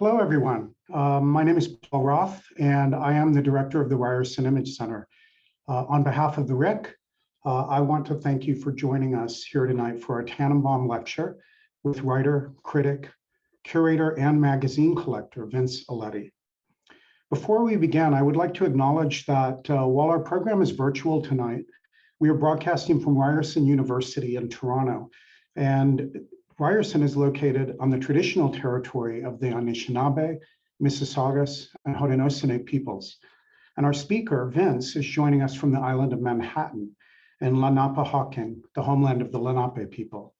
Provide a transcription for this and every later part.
Hello, everyone. My name is Paul Roth, and I am the director of the Ryerson Image Centre. On behalf of the RIC, I want to thank you for joining us here tonight for our Tanenbaum lecture with writer, critic, curator, and magazine collector, Vince Aletti. Before we begin, I would like to acknowledge that while our program is virtual tonight, we are broadcasting from Ryerson University in Toronto, and Ryerson is located on the traditional territory of the Anishinaabe, Mississaugas, and Haudenosaunee peoples. And our speaker, Vince, is joining us from the island of Manhattan in Lenapehoking, the homeland of the Lenape people.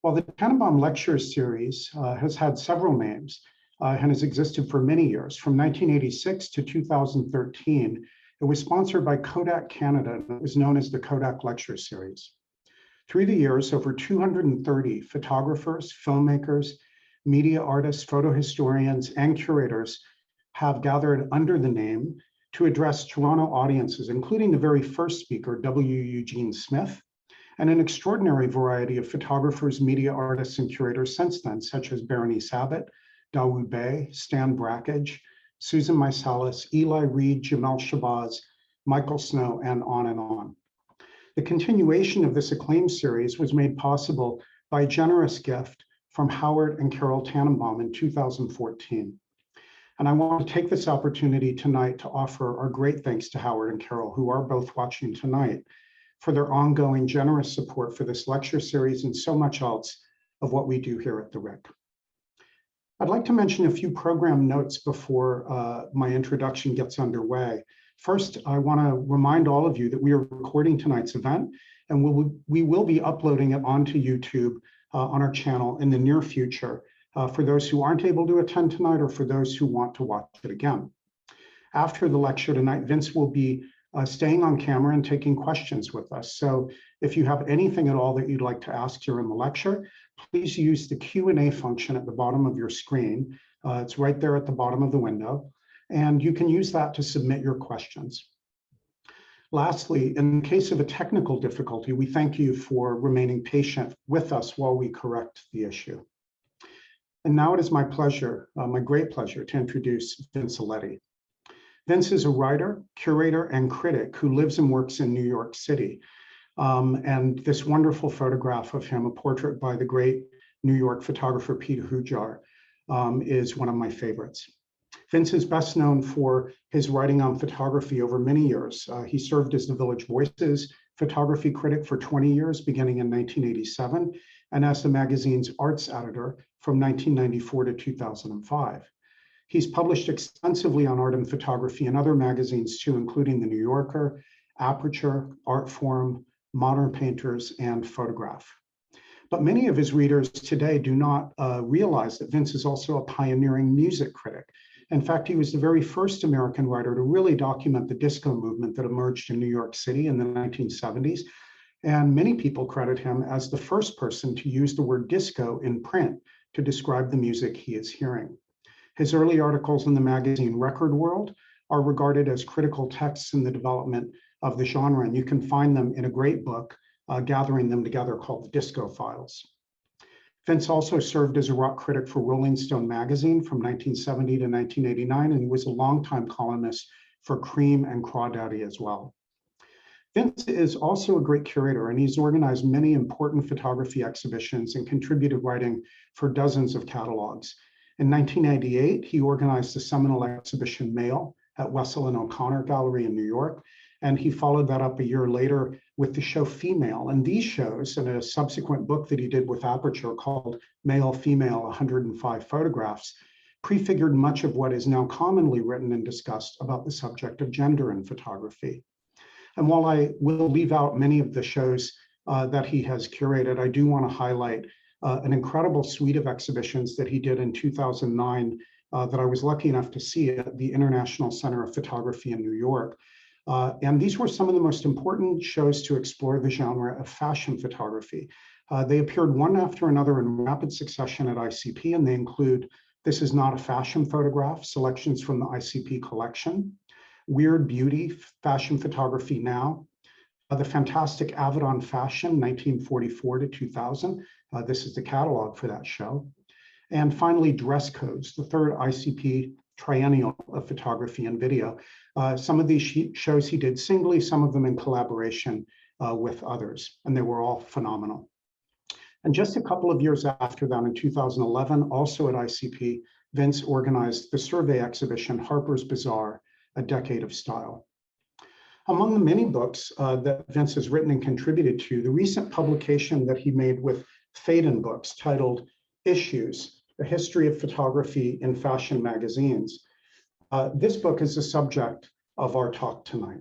While the Tanenbaum Lecture Series has had several names and has existed for many years, from 1986 to 2013, it was sponsored by Kodak Canada and it was known as the Kodak Lecture Series. Through the years, over 230 photographers, filmmakers, media artists, photo historians, and curators have gathered under the name to address Toronto audiences, including the very first speaker, W. Eugene Smith, and an extraordinary variety of photographers, media artists, and curators since then, such as Berenice Abbott, Dawood Bey, Stan Brakhage, Susan Meiselas, Eli Reed, Jamel Shabazz, Michael Snow, and on and on. The continuation of this acclaimed series was made possible by a generous gift from Howard and Carol Tanenbaum in 2014. And I want to take this opportunity tonight to offer our great thanks to Howard and Carol, who are both watching tonight, for their ongoing generous support for this lecture series and so much else of what we do here at the RIC. I'd like to mention a few program notes before my introduction gets underway. First, I want to remind all of you that we are recording tonight's event, and we will be uploading it onto YouTube on our channel in the near future for those who aren't able to attend tonight or for those who want to watch it again. After the lecture tonight, Vince will be staying on camera and taking questions with us. So if you have anything at all that you'd like to ask during the lecture, please use the Q&A function at the bottom of your screen. It's right there at the bottom of the window. And you can use that to submit your questions. Lastly, in case of a technical difficulty, we thank you for remaining patient with us while we correct the issue. And now it is my pleasure, my great pleasure, to introduce Vince Aletti. Vince is a writer, curator, and critic who lives and works in New York City. And this wonderful photograph of him, a portrait by the great New York photographer Peter Hujar, is one of my favorites. Vince is best known for his writing on photography over many years. He served as the Village Voice's photography critic for 20 years, beginning in 1987, and as the magazine's arts editor from 1994 to 2005. He's published extensively on art and photography in other magazines too, including The New Yorker, Aperture, Art Forum, Modern Painters, and Photograph. But many of his readers today do not realize that Vince is also a pioneering music critic. In fact, he was the very first American writer to really document the disco movement that emerged in New York City in the 1970s. And many people credit him as the first person to use the word disco in print to describe the music he is hearing. His early articles in the magazine Record World are regarded as critical texts in the development of the genre, and you can find them in a great book, gathering them together, called The Disco Files. Vince also served as a rock critic for Rolling Stone magazine from 1970 to 1989, and he was a longtime columnist for Cream and Crawdaddy as well. Vince is also a great curator, and he's organized many important photography exhibitions and contributed writing for dozens of catalogs. In 1998, he organized the seminal exhibition Male at Wessel and O'Connor Gallery in New York, and he followed that up a year later with the show Female. And these shows, and a subsequent book that he did with Aperture called Male, Female, 105 Photographs, prefigured much of what is now commonly written and discussed about the subject of gender in photography. And while I will leave out many of the shows that he has curated, I do want to highlight an incredible suite of exhibitions that he did in 2009 that I was lucky enough to see at the International Center of Photography in New York. And these were some of the most important shows to explore the genre of fashion photography. They appeared one after another in rapid succession at ICP, and they include This Is Not a Fashion Photograph, selections from the ICP collection, Weird Beauty, Fashion Photography Now, the fantastic Avedon Fashion, 1944 to 2000. This is the catalog for that show. And finally, dress codes, the third ICP triennial of photography and video. Some of these shows he did singly, some of them in collaboration with others, and they were all phenomenal. And just a couple of years after that, in 2011, also at ICP, Vince organized the survey exhibition, Harper's Bazaar, A Decade of Style. Among the many books that Vince has written and contributed to, the recent publication that he made with Phaidon Books titled Issues, A History of Photography in Fashion Magazines. This book is the subject of our talk tonight.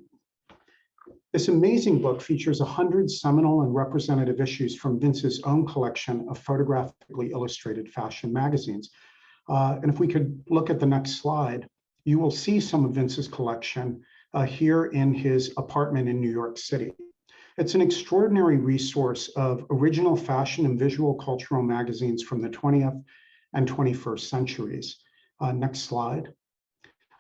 This amazing book features 100 seminal and representative issues from Vince's own collection of photographically illustrated fashion magazines. And if we could look at the next slide, you will see some of Vince's collection here in his apartment in New York City. It's an extraordinary resource of original fashion and visual cultural magazines from the 20th and 21st centuries. Next slide.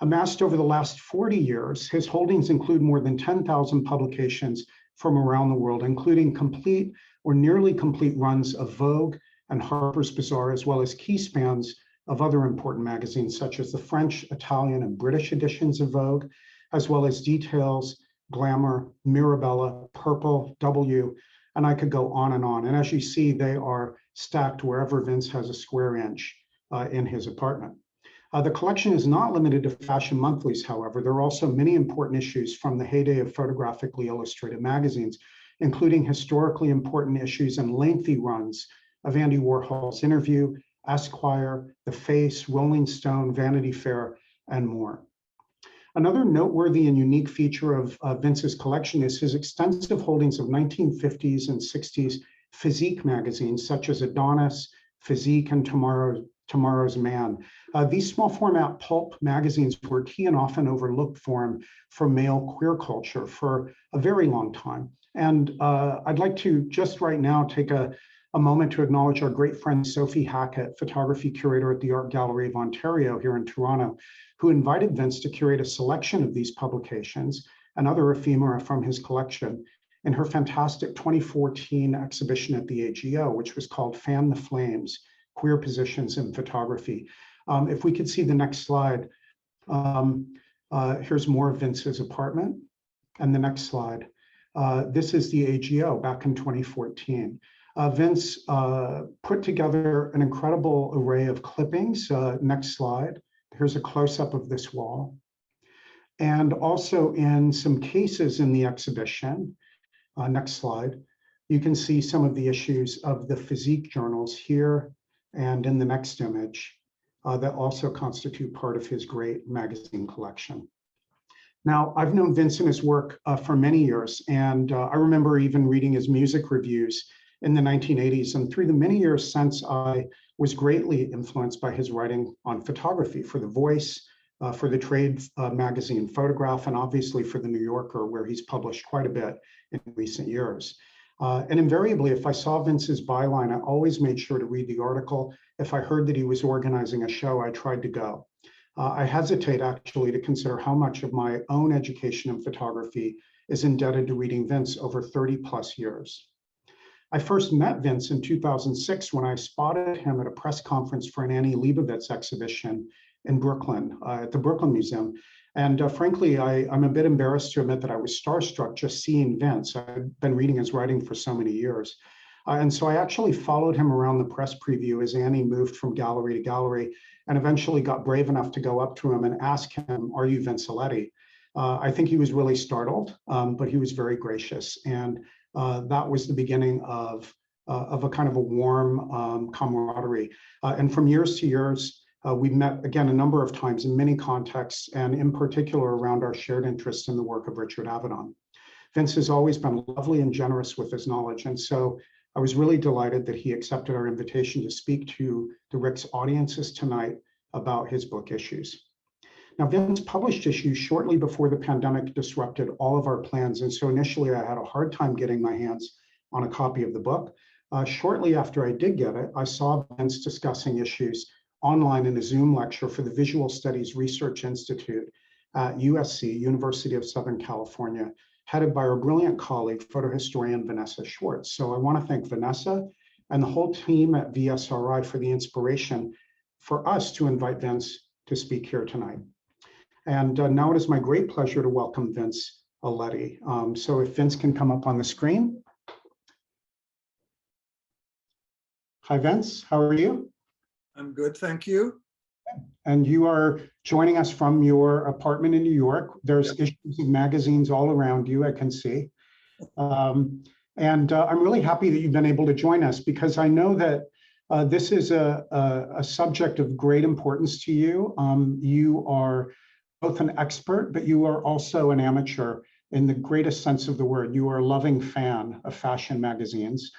Amassed over the last 40 years, his holdings include more than 10,000 publications from around the world, including complete or nearly complete runs of Vogue and Harper's Bazaar, as well as key spans of other important magazines, such as the French, Italian, and British editions of Vogue, as well as Details, Glamour, Mirabella, Purple, W, and I could go on. And as you see, they are stacked wherever Vince has a square inch in his apartment. The collection is not limited to fashion monthlies, however. There are also many important issues from the heyday of photographically illustrated magazines, including historically important issues and lengthy runs of Andy Warhol's Interview, Esquire, The Face, Rolling Stone, Vanity Fair, and more. Another noteworthy and unique feature of Vince's collection is his extensive holdings of 1950s and 60s physique magazines, such as Adonis, Physique, and Tomorrow's Man. These small format pulp magazines were key and often overlooked for male queer culture for a very long time. And I'd like to just right now take a moment to acknowledge our great friend Sophie Hackett, photography curator at the Art Gallery of Ontario here in Toronto, who invited Vince to curate a selection of these publications and other ephemera from his collection in her fantastic 2014 exhibition at the AGO, which was called Fan the Flames, Queer Positions in Photography. If we could see the next slide, here's more of Vince's apartment. And the next slide. This is the AGO back in 2014. Vince put together an incredible array of clippings. Next slide. Here's a close-up of this wall. And also in some cases in the exhibition, next slide, you can see some of the issues of the physique journals here and in the next image that also constitute part of his great magazine collection. Now, I've known Vince and his work for many years, and I remember even reading his music reviews in the 1980s. And through the many years since, I was greatly influenced by his writing on photography for The Voice, for the trade magazine Photograph, and obviously for The New Yorker, where he's published quite a bit in recent years. And invariably, if I saw Vince's byline, I always made sure to read the article. If I heard that he was organizing a show, I tried to go. I hesitate actually to consider how much of my own education in photography is indebted to reading Vince over 30 plus years. I first met Vince in 2006 when I spotted him at a press conference for an Annie Leibovitz exhibition in Brooklyn, at the Brooklyn Museum. And frankly, I'm a bit embarrassed to admit that I was starstruck just seeing Vince. I've been reading his writing for so many years. And so I actually followed him around the press preview as Annie moved from gallery to gallery, and eventually got brave enough to go up to him and ask him, "Are you Vince Aletti?" I think he was really startled, but he was very gracious. And that was the beginning of a kind of a warm camaraderie. And from years to years, we met again a number of times in many contexts, and in particular around our shared interest in the work of Richard Avedon. Vince has always been lovely and generous with his knowledge, and so I was really delighted that he accepted our invitation to speak to the RIC's audiences tonight about his book Issues. Now, Vince published Issues shortly before the pandemic disrupted all of our plans, and so initially I had a hard time getting my hands on a copy of the book. Shortly after I did get it, I saw Vince discussing Issues online in a Zoom lecture for the Visual Studies Research Institute at USC, University of Southern California, headed by our brilliant colleague, photohistorian Vanessa Schwartz. So I want to thank Vanessa and the whole team at VSRI for the inspiration for us to invite Vince to speak here tonight. And now it is my great pleasure to welcome Vince Aletti. So if Vince can come up on the screen. Hi, Vince, how are you? I'm good, thank you. And you are joining us from your apartment in New York. There's issues of magazines all around you, I can see. And I'm really happy that you've been able to join us, because I know that this is a subject of great importance to you. You are both an expert, but you are also an amateur in the greatest sense of the word. You are a loving fan of fashion magazines.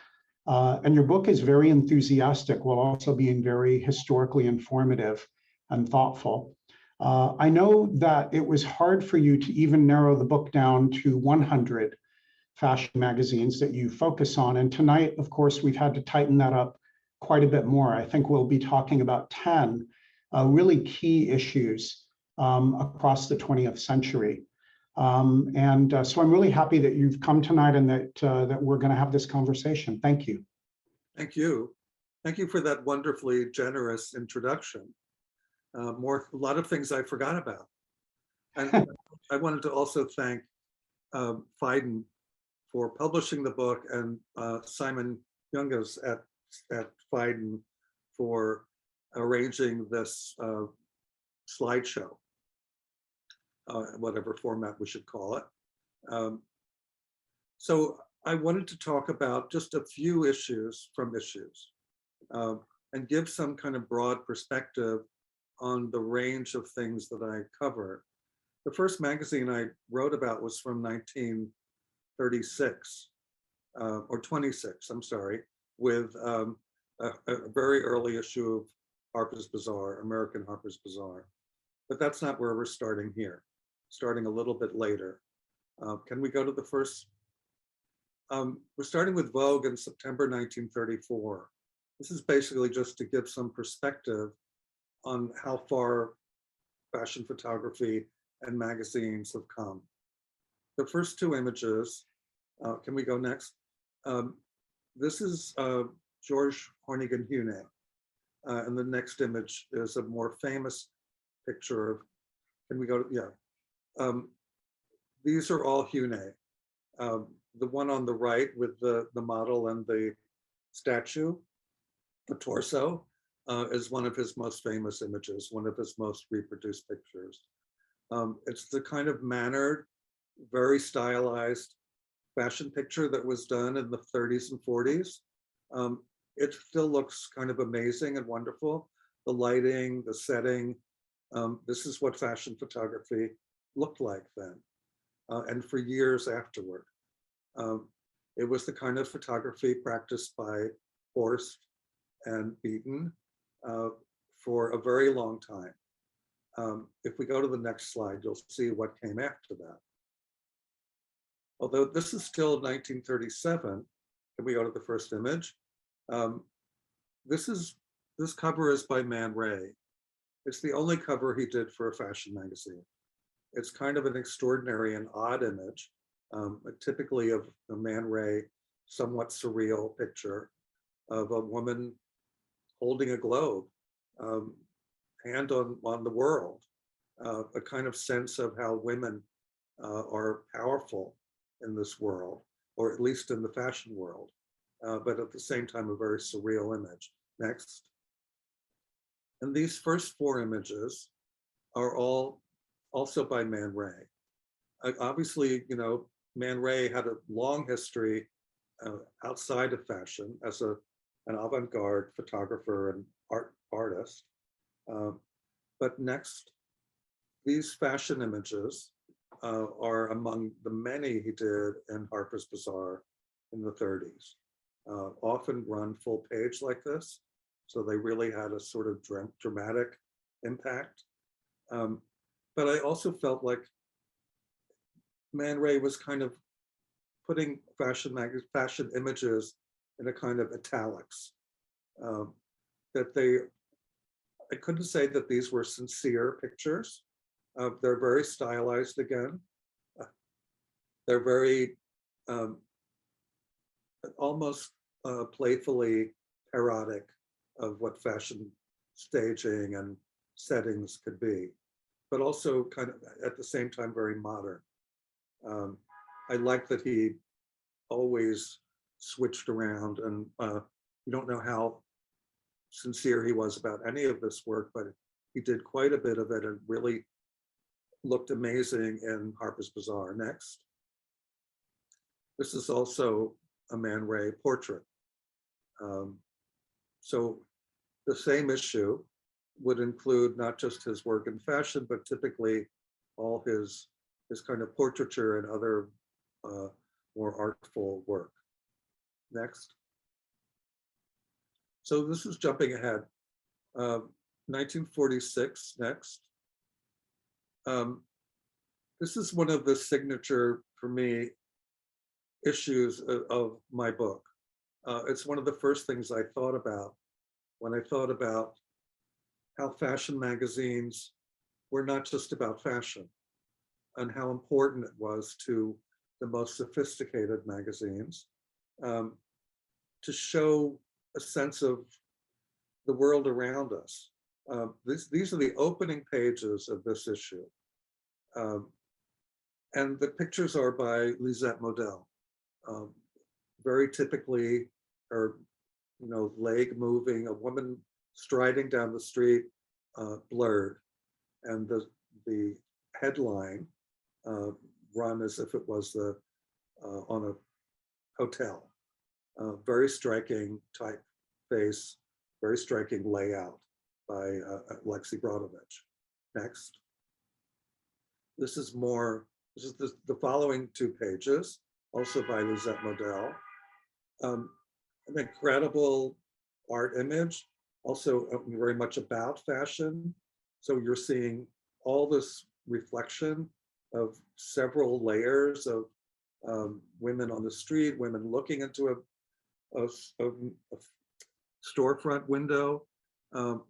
And your book is very enthusiastic while also being very historically informative and thoughtful. I know that it was hard for you to even narrow the book down to 100 fashion magazines that you focus on. And tonight, of course, we've had to tighten that up quite a bit more. I think we'll be talking about 10 really key issues across the 20th century. So I'm really happy that you've come tonight and that we're going to have this conversation. Thank you. Thank you. Thank you for that wonderfully generous introduction. A lot of things I forgot about. And I wanted to also thank Phaidon for publishing the book, and Simon Youngas at Phaidon for arranging this slideshow, whatever format we should call it. So I wanted to talk about just a few issues and give some kind of broad perspective on the range of things that I cover. The first magazine I wrote about was from 1936, or 26, I'm sorry, with a very early issue of Harper's Bazaar, American Harper's Bazaar. But that's not where we're starting here, starting a little bit later. Can we go to the first? We're starting with Vogue in September 1934. This is basically just to give some perspective on how far fashion photography and magazines have come. The first two images, can we go next? This is George Hornigan Hune, and the next image is a more famous picture of, can we go to, yeah. These are all Hune. The one on the right with the model and the statue, the torso, is one of his most famous images, one of his most reproduced pictures. It's the kind of mannered, very stylized fashion picture that was done in the 30s and 40s. It still looks kind of amazing and wonderful. The lighting, the setting, this is what fashion photography looked like then, and for years afterward. It was the kind of photography practiced by Horst and Beaton for a very long time. If we go to the next slide, you'll see what came after that. Although this is still 1937, can we go to the first image? This cover is by Man Ray. It's the only cover he did for a fashion magazine. It's kind of an extraordinary and odd image, typically of a Man Ray, somewhat surreal picture of a woman holding a globe, hand on the world, a kind of sense of how women are powerful in this world, or at least in the fashion world, but at the same time, a very surreal image. Next. And these first four images are all also by Man Ray. Obviously, you know, Man Ray had a long history outside of fashion as an avant-garde photographer and artist. But next, these fashion images are among the many he did in Harper's Bazaar in the 30s. Often run full page like this, so they really had a sort of dramatic impact. But I also felt like Man Ray was kind of putting fashion images in a kind of italics. I couldn't say that these were sincere pictures. They're very stylized again. They're very almost playfully erotic of what fashion staging and settings could be, but also kind of at the same time very modern. I like that he always switched around, and you don't know how sincere he was about any of this work, but he did quite a bit of it and really looked amazing in Harper's Bazaar. Next. This is also a Man Ray portrait. So the same issue would include not just his work in fashion, but typically all his kind of portraiture and other more artful work. Next. So this is jumping ahead. 1946, next. This is one of the signature, for me, issues of my book. It's one of the first things I thought about when I thought about how fashion magazines were not just about fashion, and how important it was to the most sophisticated magazines to show a sense of the world around us. These are the opening pages of this issue. And the pictures are by Lisette Model. Very typically, her leg moving, a woman striding down the street, blurred. And the headline run as if it was on a hotel. Very striking typeface, very striking layout by Lexi Brodovich. Next. This is the following two pages, also by Lisette Model. An incredible art image, also very much about fashion. So you're seeing all this reflection of several layers of women on the street, women looking into a storefront window.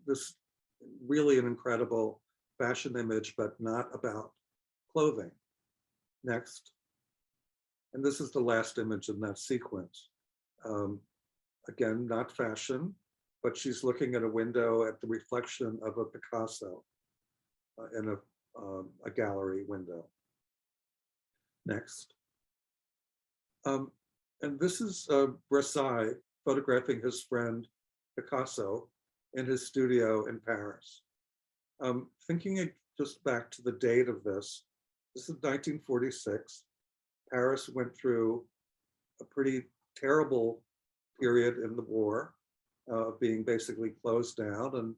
This really an incredible fashion image, but not about clothing. Next. And this is the last image in that sequence. Again, not fashion, but she's looking at a window at the reflection of a Picasso in a gallery window. Next. And this is Brassai photographing his friend Picasso in his studio in Paris. Thinking just back to the date of this is 1946. Paris went through a pretty terrible period in the war, being basically closed down,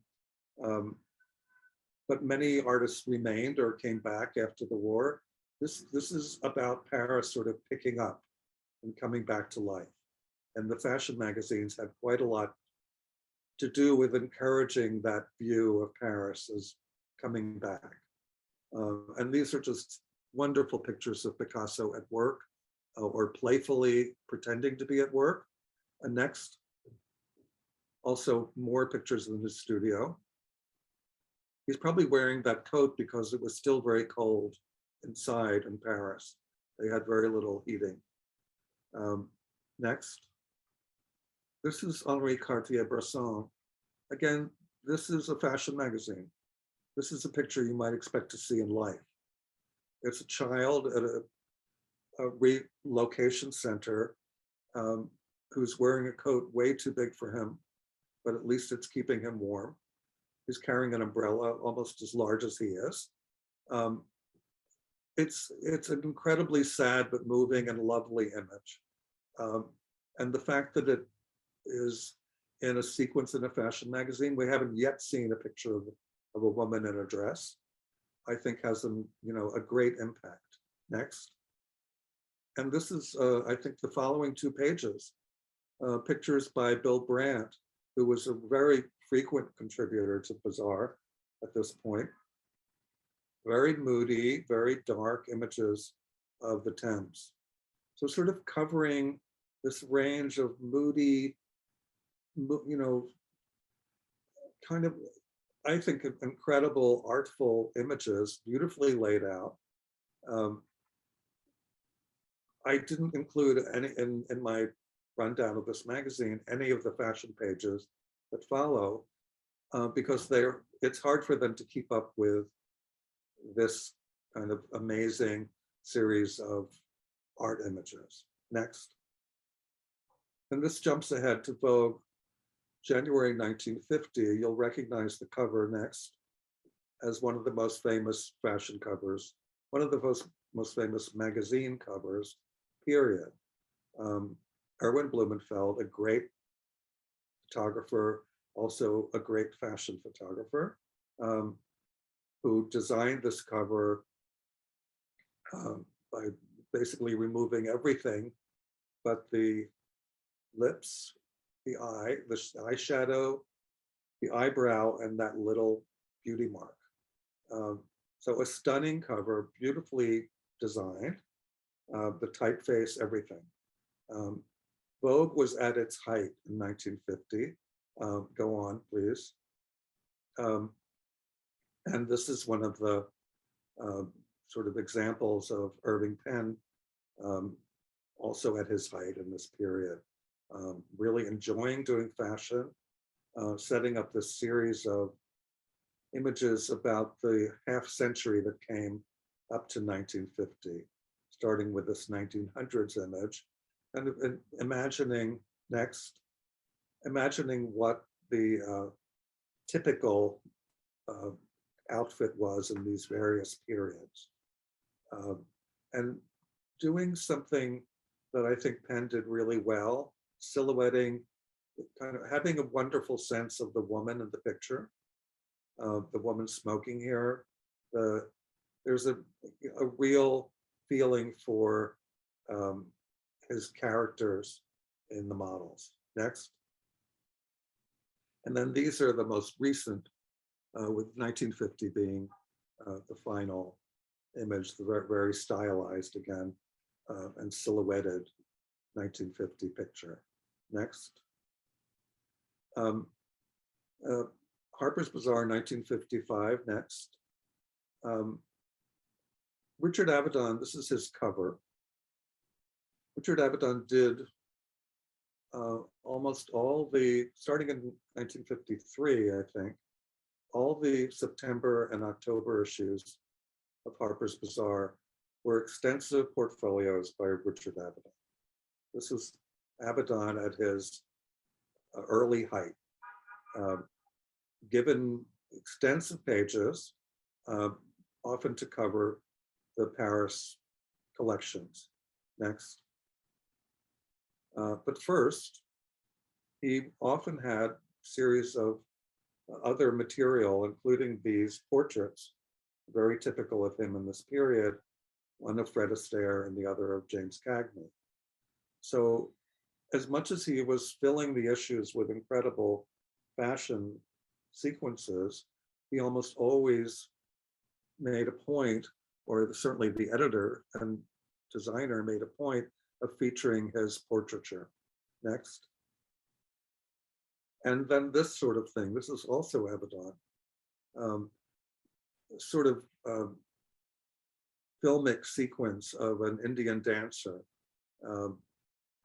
and but many artists remained or came back after the war. This is about Paris sort of picking up and coming back to life. And the fashion magazines had quite a lot to do with encouraging that view of Paris as coming back. And these are just wonderful pictures of Picasso at work or playfully pretending to be at work. And next, also more pictures in his studio. He's probably wearing that coat because it was still very cold inside in Paris. They had very little heating. Next. This is Henri Cartier-Bresson. Again, this is a fashion magazine. This is a picture you might expect to see in life. It's a child at a relocation center who's wearing a coat way too big for him, but at least it's keeping him warm. He's carrying an umbrella almost as large as he is. It's an incredibly sad but moving and lovely image. And the fact that it is in a sequence in a fashion magazine, we haven't yet seen a picture of a woman in a dress, I think has a great impact. Next. And this is, I think, the following two pages, pictures by Bill Brandt, who was a very frequent contributor to Bazaar at this point. Very moody, very dark images of the Thames. So sort of covering this range of moody, kind of, I think, incredible, artful images, beautifully laid out. I didn't include any in my rundown of this magazine any of the fashion pages that follow, because it's hard for them to keep up with this kind of amazing series of art images. Next. And this jumps ahead to Vogue, January 1950. You'll recognize the cover next as one of the most famous fashion covers, one of the most famous magazine covers, period. Erwin Blumenfeld, a great photographer, also a great fashion photographer, who designed this cover by basically removing everything but the lips, the eye, the eyeshadow, the eyebrow, and that little beauty mark. So a stunning cover, beautifully designed, the typeface, everything. Vogue was at its height in 1950. Go on, please. And this is one of the sort of examples of Irving Penn, also at his height in this period, really enjoying doing fashion, setting up this series of images about the half century that came up to 1950, starting with this 1900s image, and imagining what the typical outfit was in these various periods. And doing something that I think Penn did really well, silhouetting, kind of having a wonderful sense of the woman in the picture, the woman smoking here. There's a real feeling for his characters in the models. Next. And then these are the most recent, with 1950 being the final image, the very stylized again and silhouetted 1950 picture. Next. Harper's Bazaar 1955, next. Richard Avedon, this is his cover. Richard Avedon did almost all the, starting in 1953, I think, all the September and October issues of Harper's Bazaar were extensive portfolios by Richard Avedon. This was Avedon at his early height, given extensive pages, often to cover the Paris collections. Next. But first, he often had a series of other material, including these portraits, very typical of him in this period, one of Fred Astaire and the other of James Cagney. So as much as he was filling the issues with incredible fashion sequences, he almost always made a point, or certainly the editor and designer made a point of featuring his portraiture. Next. And then this sort of thing, this is also Avedon, sort of filmic sequence of an Indian dancer,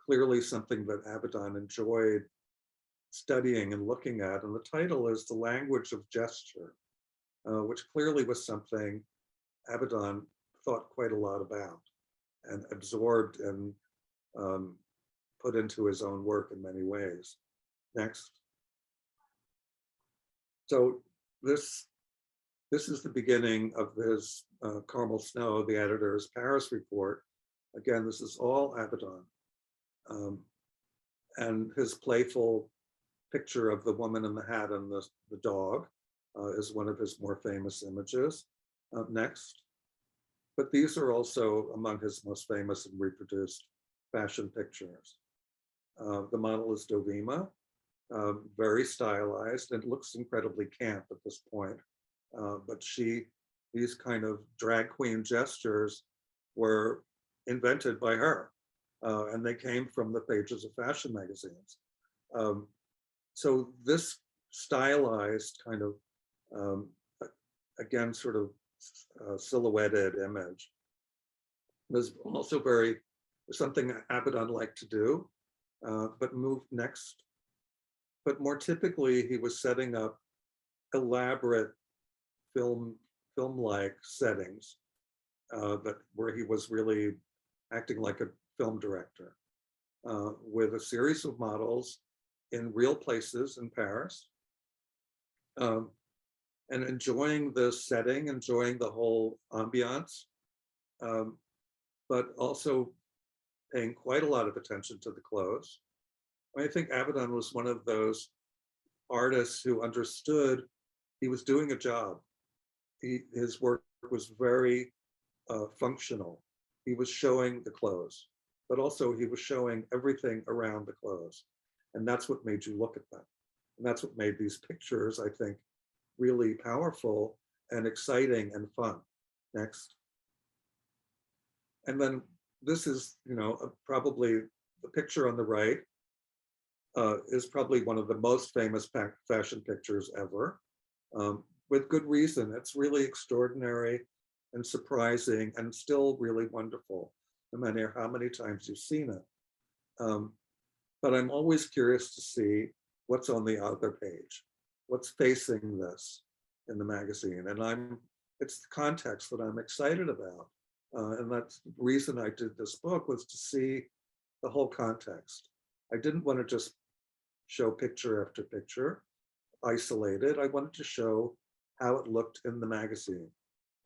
clearly something that Avedon enjoyed studying and looking at. And the title is The Language of Gesture, which clearly was something Avedon thought quite a lot about and absorbed and put into his own work in many ways. Next. So this is the beginning of his Carmel Snow, the editor's Paris report. Again, this is all Avedon. And his playful picture of the woman in the hat and the dog is one of his more famous images. Next. But these are also among his most famous and reproduced fashion pictures. The model is Dovima, very stylized, and looks incredibly camp at this point. But these kind of drag queen gestures were invented by her, and they came from the pages of fashion magazines. So this stylized kind of, again, sort of silhouetted image was also something Avedon liked to do. but moved next. But more typically, he was setting up elaborate film-like settings, but where he was really acting like a film director, with a series of models in real places in Paris, and enjoying the setting, enjoying the whole ambiance, but also paying quite a lot of attention to the clothes. I think Phaidon was one of those artists who understood he was doing a job. His work was very functional. He was showing the clothes, but also he was showing everything around the clothes. And that's what made you look at them. And that's what made these pictures, I think, really powerful and exciting and fun. Next. And then this is, probably the picture on the right is probably one of the most famous fashion pictures ever, with good reason. It's really extraordinary and surprising and still really wonderful, no matter how many times you've seen it. But I'm always curious to see what's on the other page, what's facing this in the magazine. And it's the context that I'm excited about. And that's the reason I did this book, was to see the whole context. I didn't want to just show picture after picture, isolated. I wanted to show how it looked in the magazine.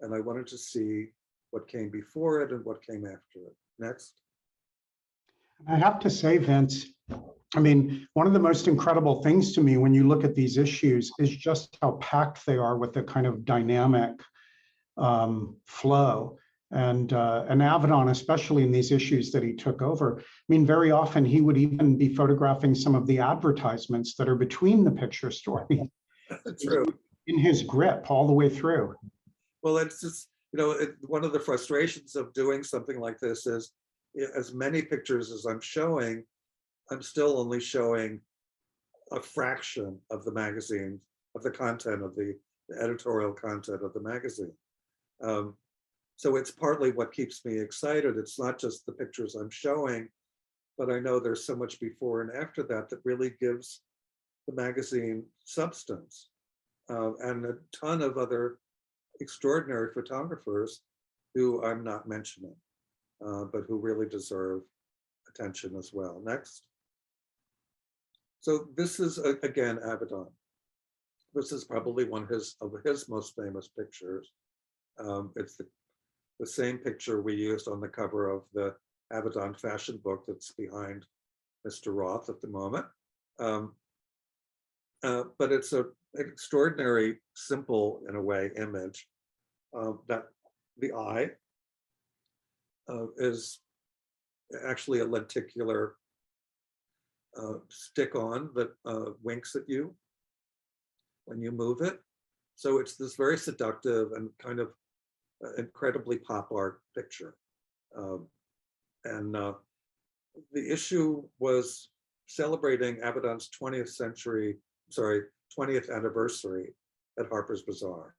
And I wanted to see what came before it and what came after it. Next. I have to say, Vince, I mean, one of the most incredible things to me when you look at these issues is just how packed they are with the kind of dynamic flow. And Phaidon, especially in these issues that he took over, I mean, very often he would even be photographing some of the advertisements that are between the picture stories. True. In his grip all the way through. Well, it's just, one of the frustrations of doing something like this is, as many pictures as I'm showing, I'm still only showing a fraction of the magazine, of the content of the editorial content of the magazine. So it's partly what keeps me excited. It's not just the pictures I'm showing, but I know there's so much before and after that that really gives the magazine substance. And a ton of other extraordinary photographers who I'm not mentioning, but who really deserve attention as well. Next. So this is, again, Phaidon. This is probably one of his most famous pictures. It's the same picture we used on the cover of the Phaidon fashion book that's behind Mr. Roth at the moment. But it's an extraordinary, simple, in a way, image that the eye is actually a lenticular stick-on that winks at you when you move it. So it's this very seductive and kind of incredibly pop art picture. And the issue was celebrating Phaidon's 20th anniversary at Harper's Bazaar.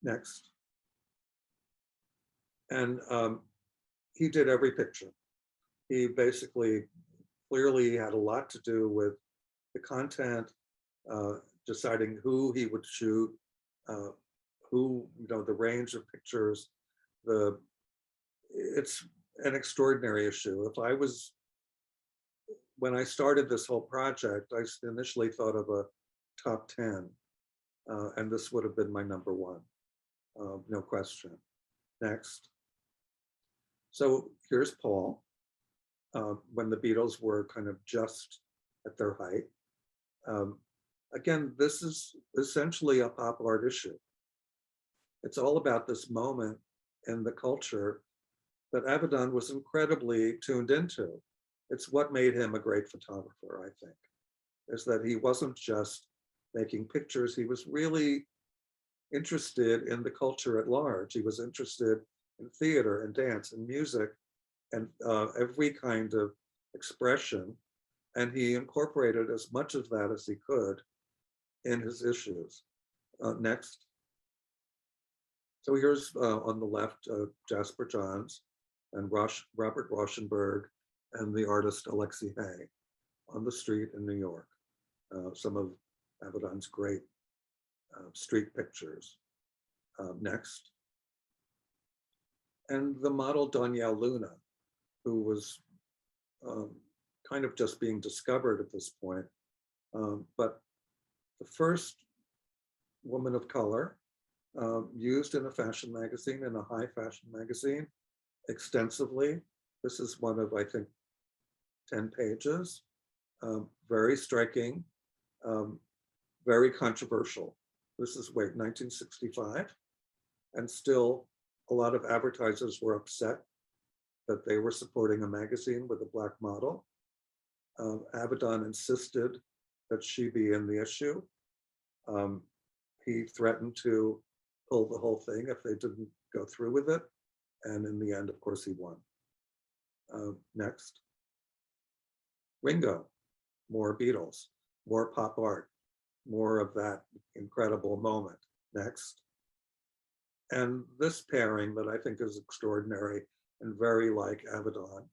Next. And he did every picture. He basically clearly had a lot to do with the content, deciding who he would shoot, the range of pictures. It's an extraordinary issue. When I started this whole project, I initially thought of a top 10, and this would have been my number one, no question. Next. So here's Paul, when the Beatles were kind of just at their height. Again, this is essentially a pop art issue. It's all about this moment in the culture that Phaidon was incredibly tuned into. It's what made him a great photographer, I think, is that he wasn't just making pictures, he was really interested in the culture at large. He was interested in theater and dance and music and every kind of expression. And he incorporated as much of that as he could in his issues. Next. So here's on the left, Jasper Johns and Robert Rauschenberg and the artist Alexei Hay on the street in New York. Some of Avedon's great street pictures. Next. And the model Danielle Luna, who was kind of just being discovered at this point, but the first woman of color used in a fashion magazine, in a high fashion magazine, extensively. This is one of, I think, 10 pages, very striking, very controversial. This is, 1965, and still a lot of advertisers were upset that they were supporting a magazine with a Black model. Avedon insisted that she be in the issue. He threatened to pull the whole thing if they didn't go through with it. And in the end, of course, he won. Next. Ringo, more Beatles, more pop art, more of that incredible moment. Next. And this pairing that I think is extraordinary and very like Avedon.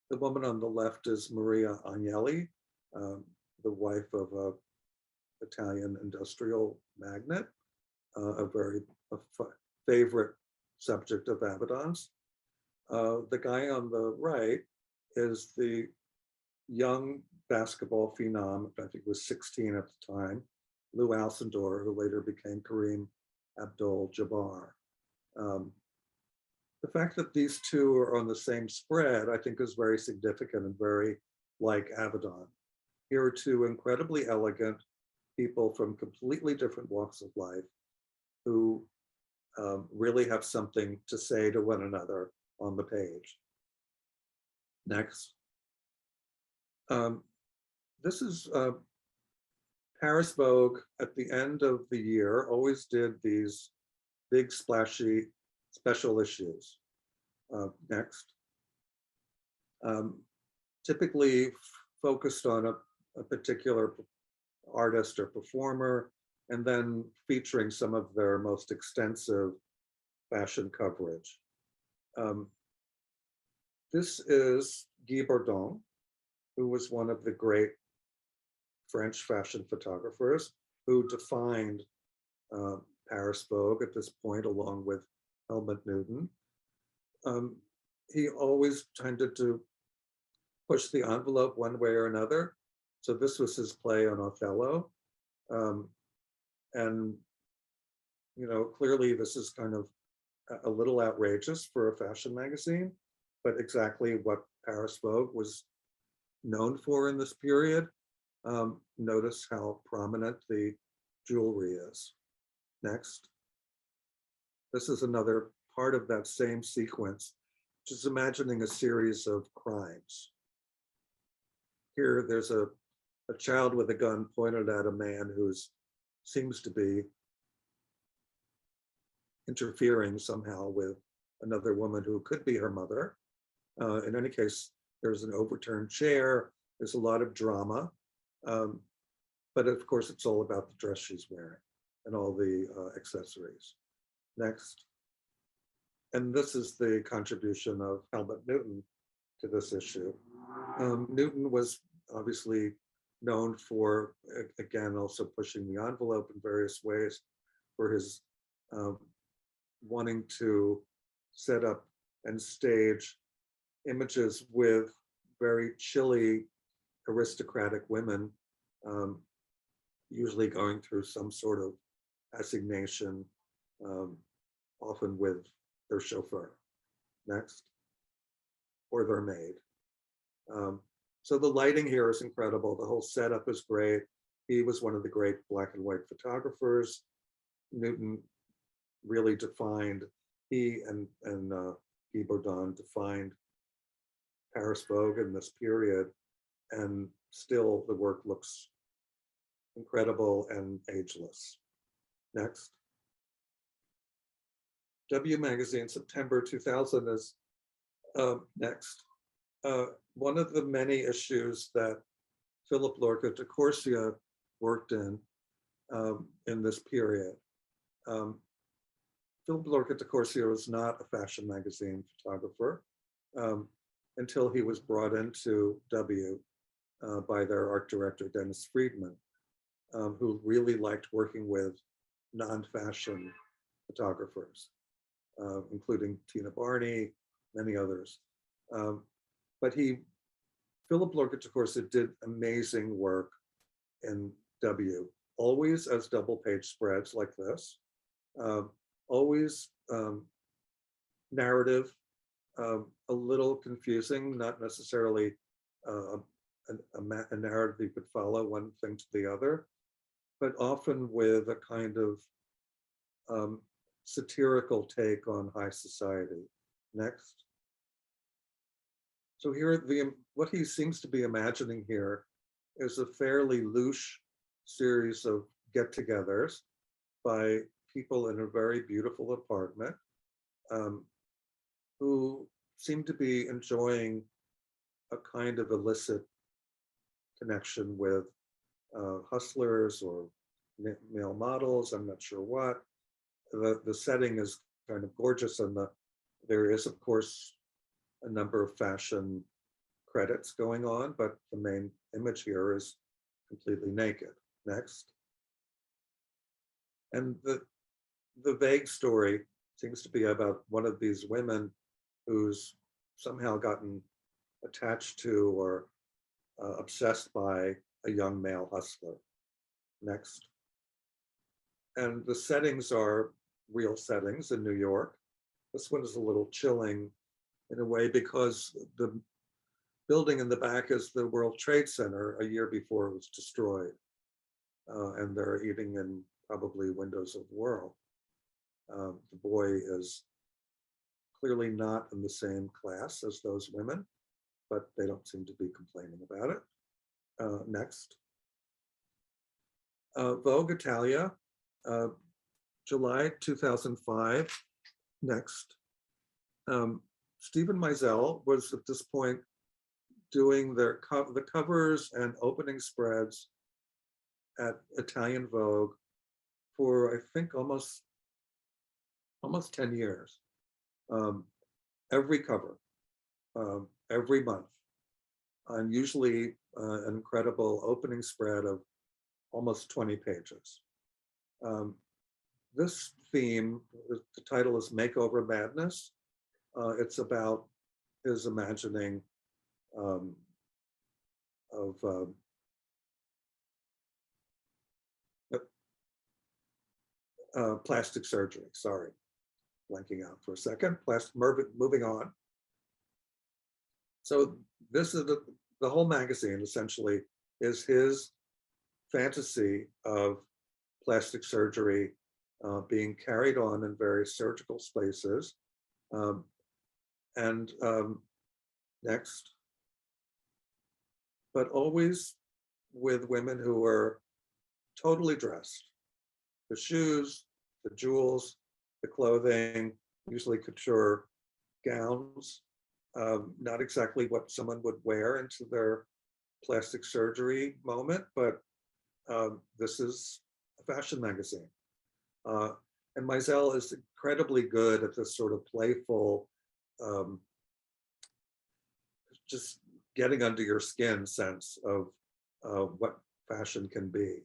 The woman on the left is Maria Agnelli, the wife of an Italian industrial magnate, a favorite subject of Avedon's. The guy on the right is the young basketball phenom, I think was 16 at the time, Lou Alcindor, who later became Kareem Abdul-Jabbar. The fact that these two are on the same spread, I think, is very significant and very like Avedon. Here are two incredibly elegant people from completely different walks of life who really have something to say to one another on the page. Next. This is Paris Vogue at the end of the year always did these big splashy special issues. Next. Typically focused on a particular artist or performer, and then featuring some of their most extensive fashion coverage. This is Guy Bourdon, who was one of the great French fashion photographers who defined Paris Vogue at this point, along with Helmut Newton. He always tended to push the envelope one way or another. So this was his play on Othello. And, clearly this is kind of a little outrageous for a fashion magazine, but exactly what Paris Vogue was known for in this period. Notice how prominent the jewelry is. Next. This is another part of that same sequence, which is imagining a series of crimes. Here, there's a child with a gun pointed at a man who seems to be interfering somehow with another woman who could be her mother. In any case, there's an overturned chair. There's a lot of drama. But of course, it's all about the dress she's wearing and all the accessories. Next. And this is the contribution of Helmut Newton to this issue. Newton was obviously known for, again, also pushing the envelope in various ways for his wanting to set up and stage images with very chilly aristocratic women, usually going through some sort of assignation, often with their chauffeur. Next. Or their maid. So the lighting here is incredible. The whole setup is great. He was one of the great black and white photographers. Newton really defined, he and Guy Bourdon defined Paris Vogue in this period, and still the work looks incredible and ageless. Next. W Magazine, September 2000 is next. One of the many issues that Philip Lorca de Corsia worked in this period. Philip Lorca de Corsia was not a fashion magazine photographer. until he was brought into W by their art director, Dennis Friedman, who really liked working with non-fashion photographers, including Tina Barney, many others. But Philip Lorca-Corsa did amazing work in W, always as double page spreads like this, always narrative, a little confusing, not necessarily a narrative you could follow one thing to the other, but often with a kind of satirical take on high society. Next. So here, what he seems to be imagining here is a fairly louche series of get-togethers by people in a very beautiful apartment who seem to be enjoying a kind of illicit connection with hustlers or male models, I'm not sure what. The setting is kind of gorgeous, and there is, of course, a number of fashion credits going on, but the main image here is completely naked. Next. And the vague story seems to be about one of these women who's somehow gotten attached to or obsessed by a young male hustler. Next. And the settings are real settings in New York. This one is a little chilling in a way because the building in the back is the World Trade Center a year before it was destroyed. And they're eating in probably windows of the world. The boy is clearly not in the same class as those women, but they don't seem to be complaining about it. Next. Vogue Italia, July 2005. Next. Stephen Meisel was at this point doing the covers and opening spreads at Italian Vogue for, I think, almost 10 years. Every cover, every month, and usually an incredible opening spread of almost 20 pages. This theme, the title is Makeover Madness. It's about his imagining of plastic surgery. Sorry, blanking out for a second. Moving on. So this is the whole magazine essentially is his fantasy of plastic surgery being carried on in various surgical spaces. Next. But always with women who are totally dressed. The shoes, the jewels, the clothing, usually couture gowns, not exactly what someone would wear into their plastic surgery moment, but this is a fashion magazine. And Meisel is incredibly good at this sort of playful, just getting under your skin sense of what fashion can be.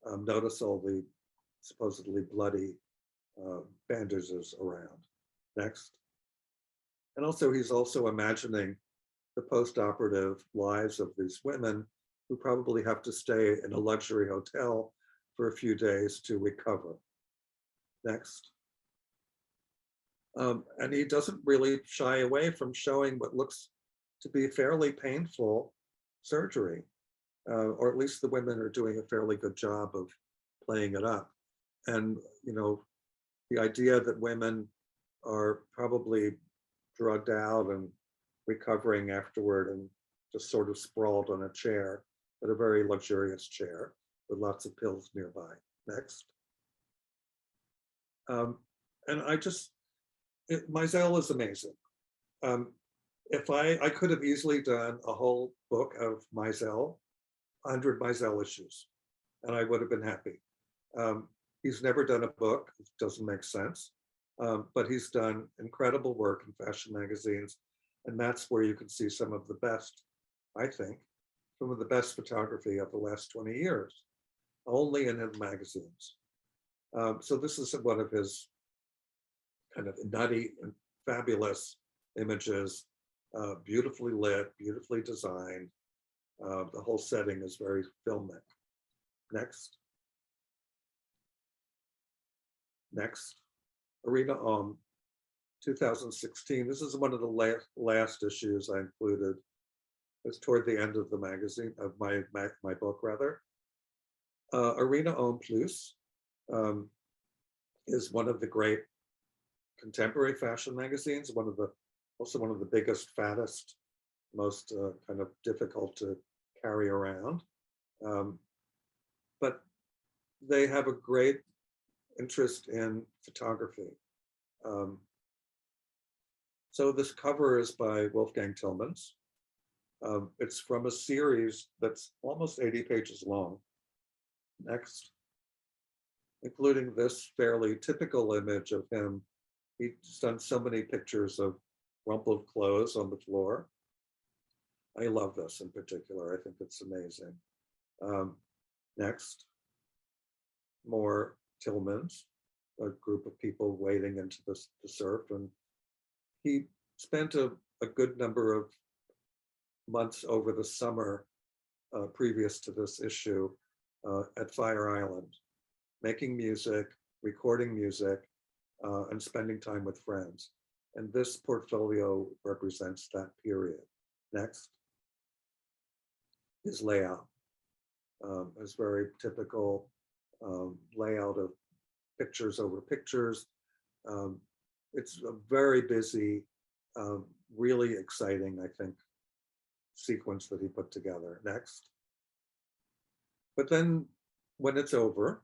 Notice all the supposedly bloody bandages around. Next. And also, he's also imagining the post-operative lives of these women who probably have to stay in a luxury hotel for a few days to recover. Next. And he doesn't really shy away from showing what looks to be fairly painful surgery, or at least the women are doing a fairly good job of playing it up. And, you know, the idea that women are probably drugged out and recovering afterward and just sort of sprawled on a chair, but a very luxurious chair with lots of pills nearby. Next. And Meisel is amazing. If I could have easily done a whole book of Meisel, 100 Meisel issues, and I would have been happy. He's never done a book, it doesn't make sense, but he's done incredible work in fashion magazines, And that's where you can see some of the best, I think, some of the best photography of the last 20 years, only in his magazines. So this is one of his kind of nutty and fabulous images, beautifully lit, beautifully designed. The whole setting is very filmic. Next. Next. Arena 2016. This is one of the last issues I included. It's toward the end of the magazine, of my book, rather. Arena Homme Plus is one of the great contemporary fashion magazines, also one of the biggest, fattest, most kind of difficult to carry around. But they have a great interest in photography. So this cover is by Wolfgang Tillmans. It's from a series that's almost 80 pages long. Next. Including this fairly typical image of him. He's done so many pictures of rumpled clothes on the floor. I love this in particular. I think it's amazing. Next. More Tillmans, a group of people wading into the surf. And he spent a good number of months over the summer previous to this issue at Fire Island, making music, recording music, and spending time with friends. And this portfolio represents that period. Next. His layout is very typical layout of pictures over pictures. It's a very busy, really exciting, I think, sequence that he put together. Next. But then when it's over,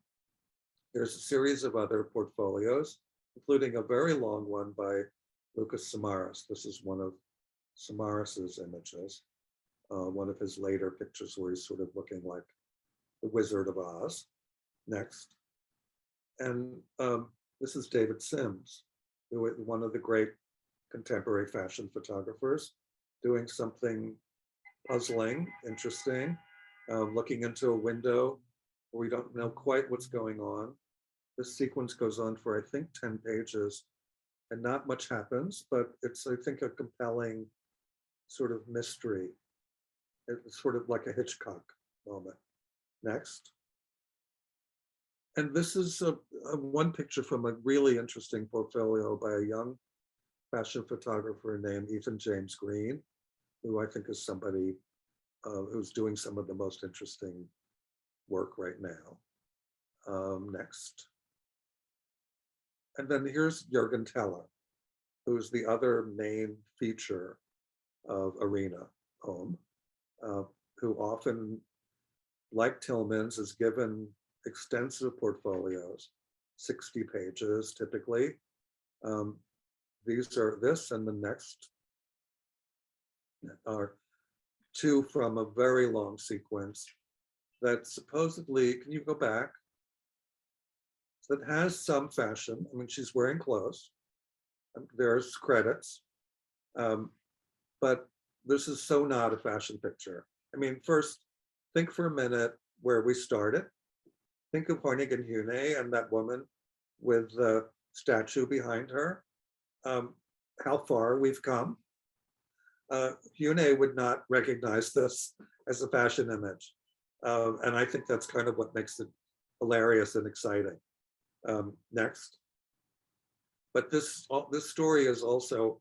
there's a series of other portfolios, including a very long one by Lucas Samaras. This is one of Samaras's images, one of his later pictures where he's sort of looking like the Wizard of Oz. Next. And this is David Sims, who is one of the great contemporary fashion photographers, doing something puzzling, interesting, looking into a window where we don't know quite what's going on. This sequence goes on for, I think, 10 pages, and not much happens, but it's, I think, a compelling sort of mystery. It's sort of like a Hitchcock moment. Next. And this is one picture from a really interesting portfolio by a young fashion photographer named Ethan James Green, who I think is somebody who's doing some of the most interesting work right now. Next. And then here's Jürgen Teller, who's the other main feature of Arena Homme, who often, like Tillmans, is given extensive portfolios, 60 pages typically. These are this and the next are two from a very long sequence that supposedly, can you go back? That has some fashion. I mean, she's wearing clothes. There's credits. But this is so not a fashion picture. I mean, first, think for a minute where we started. Think of Honig and Hune and that woman with the statue behind her. How far we've come. Hune would not recognize this as a fashion image. And I think that's kind of what makes it hilarious and exciting. Next. But this story is also,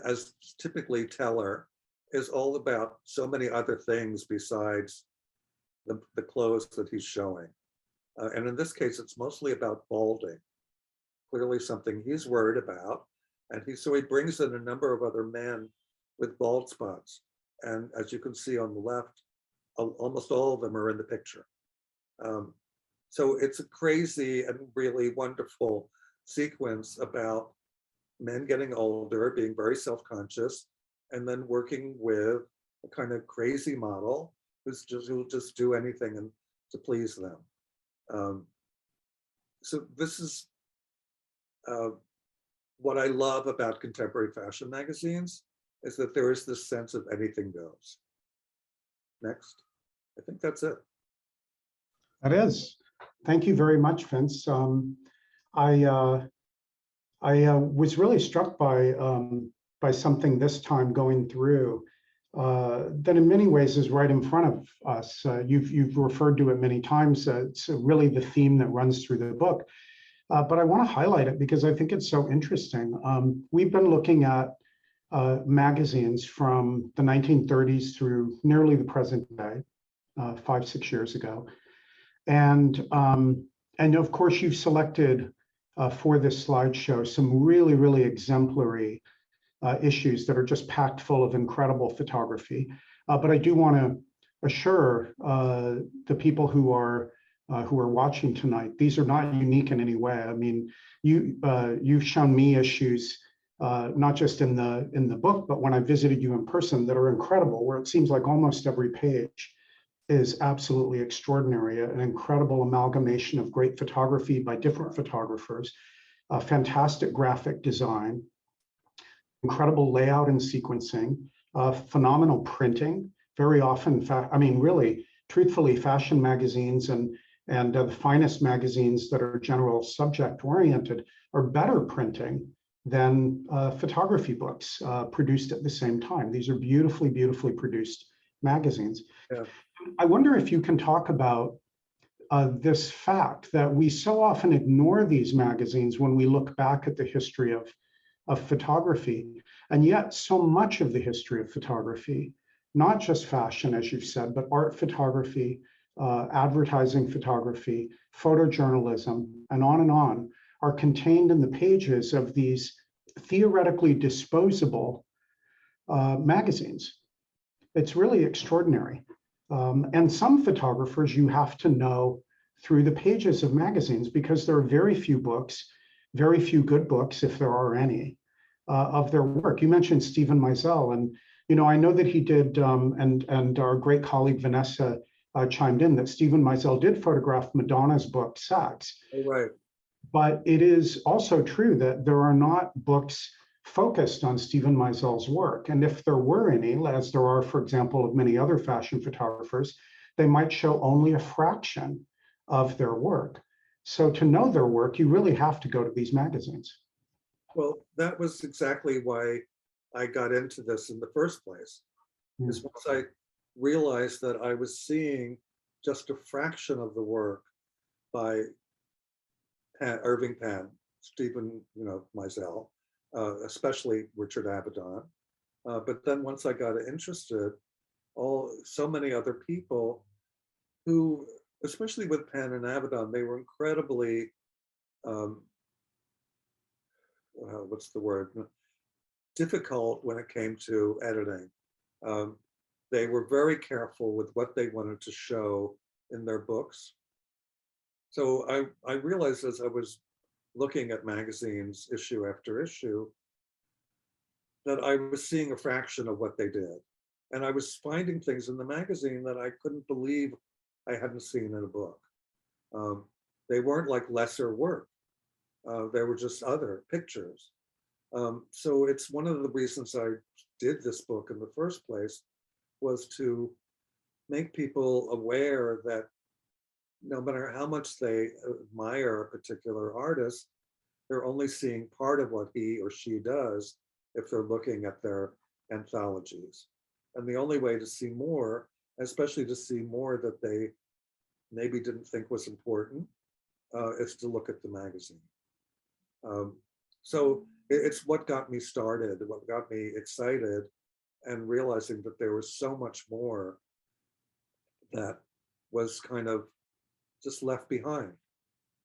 as typically Teller, is all about so many other things besides the clothes that he's showing. And in this case, it's mostly about balding, clearly something he's worried about. And so he brings in a number of other men with bald spots. And as you can see on the left, almost all of them are in the picture. So it's a crazy and really wonderful sequence about men getting older, being very self-conscious, and then working with a kind of crazy model who'll just do anything to please them. So this is what I love about contemporary fashion magazines, is that there is this sense of anything goes. Next. I think that's it. That is. Thank you very much, Vince. I was really struck by something this time going through that in many ways is right in front of us. You've referred to it many times. It's really the theme that runs through the book. But I want to highlight it because I think it's so interesting. We've been looking at magazines from the 1930s through nearly the present day, 5-6 years ago. And of course, you've selected for this slideshow some really, really exemplary issues that are just packed full of incredible photography. But I do want to assure the people who are watching tonight, these are not unique in any way. I mean, you've shown me issues not just in the book, but when I visited you in person, that are incredible, where it seems like almost every page is absolutely extraordinary, an incredible amalgamation of great photography by different photographers, fantastic graphic design, incredible layout and sequencing, phenomenal printing. Very often, I mean, really, truthfully, fashion magazines and the finest magazines that are general subject oriented are better printing than photography books produced at the same time. These are beautifully, beautifully produced magazines. Yeah. I wonder if you can talk about this fact that we so often ignore these magazines when we look back at the history of photography, and yet so much of the history of photography, not just fashion, as you've said, but art photography, advertising photography, photojournalism, and on, are contained in the pages of these theoretically disposable magazines. It's really extraordinary. And some photographers you have to know through the pages of magazines because there are very few books, very few good books, if there are any, of their work. You mentioned Stephen Meisel, and I know that he did, and our great colleague Vanessa chimed in that Stephen Meisel did photograph Madonna's book, Saks. Oh, right. But it is also true that there are not books focused on Stephen Meisel's work. And if there were any, as there are, for example, of many other fashion photographers, they might show only a fraction of their work. So to know their work, you really have to go to these magazines. Well, that was exactly why I got into this in the first place. Is once I realized that I was seeing just a fraction of the work by Irving Penn, Stephen, Meisel, especially Richard Avedon. But then once I got interested, so many other people who, especially with Penn and Avedon, they were incredibly, what's the word? Difficult when it came to editing. They were very careful with what they wanted to show in their books. So I realized as I was looking at magazines issue after issue, that I was seeing a fraction of what they did. And I was finding things in the magazine that I couldn't believe I hadn't seen in a book. They weren't like lesser work. They were just other pictures. So it's one of the reasons I did this book in the first place, was to make people aware that no matter how much they admire a particular artist, they're only seeing part of what he or she does if they're looking at their anthologies. And the only way to see more, especially to see more that they maybe didn't think was important, is to look at the magazine. So it's what got me started, what got me excited, and realizing that there was so much more that was kind of just left behind.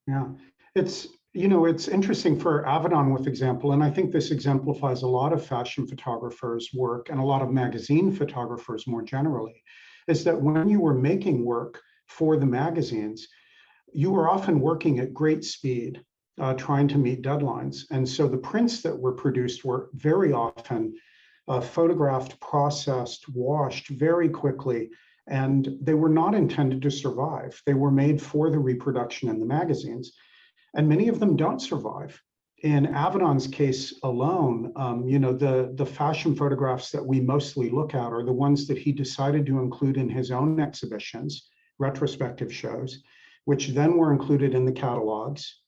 Yeah, it's interesting for Avedon, with example, and I think this exemplifies a lot of fashion photographers' work and a lot of magazine photographers more generally, is that when you were making work for the magazines, you were often working at great speed, trying to meet deadlines. And so the prints that were produced were very often photographed, processed, washed very quickly, and they were not intended to survive. They were made for the reproduction in the magazines, and many of them don't survive in Avedon's case alone, the fashion photographs that we mostly look at are the ones that he decided to include in his own exhibitions, retrospective shows, which then were included in the catalogs,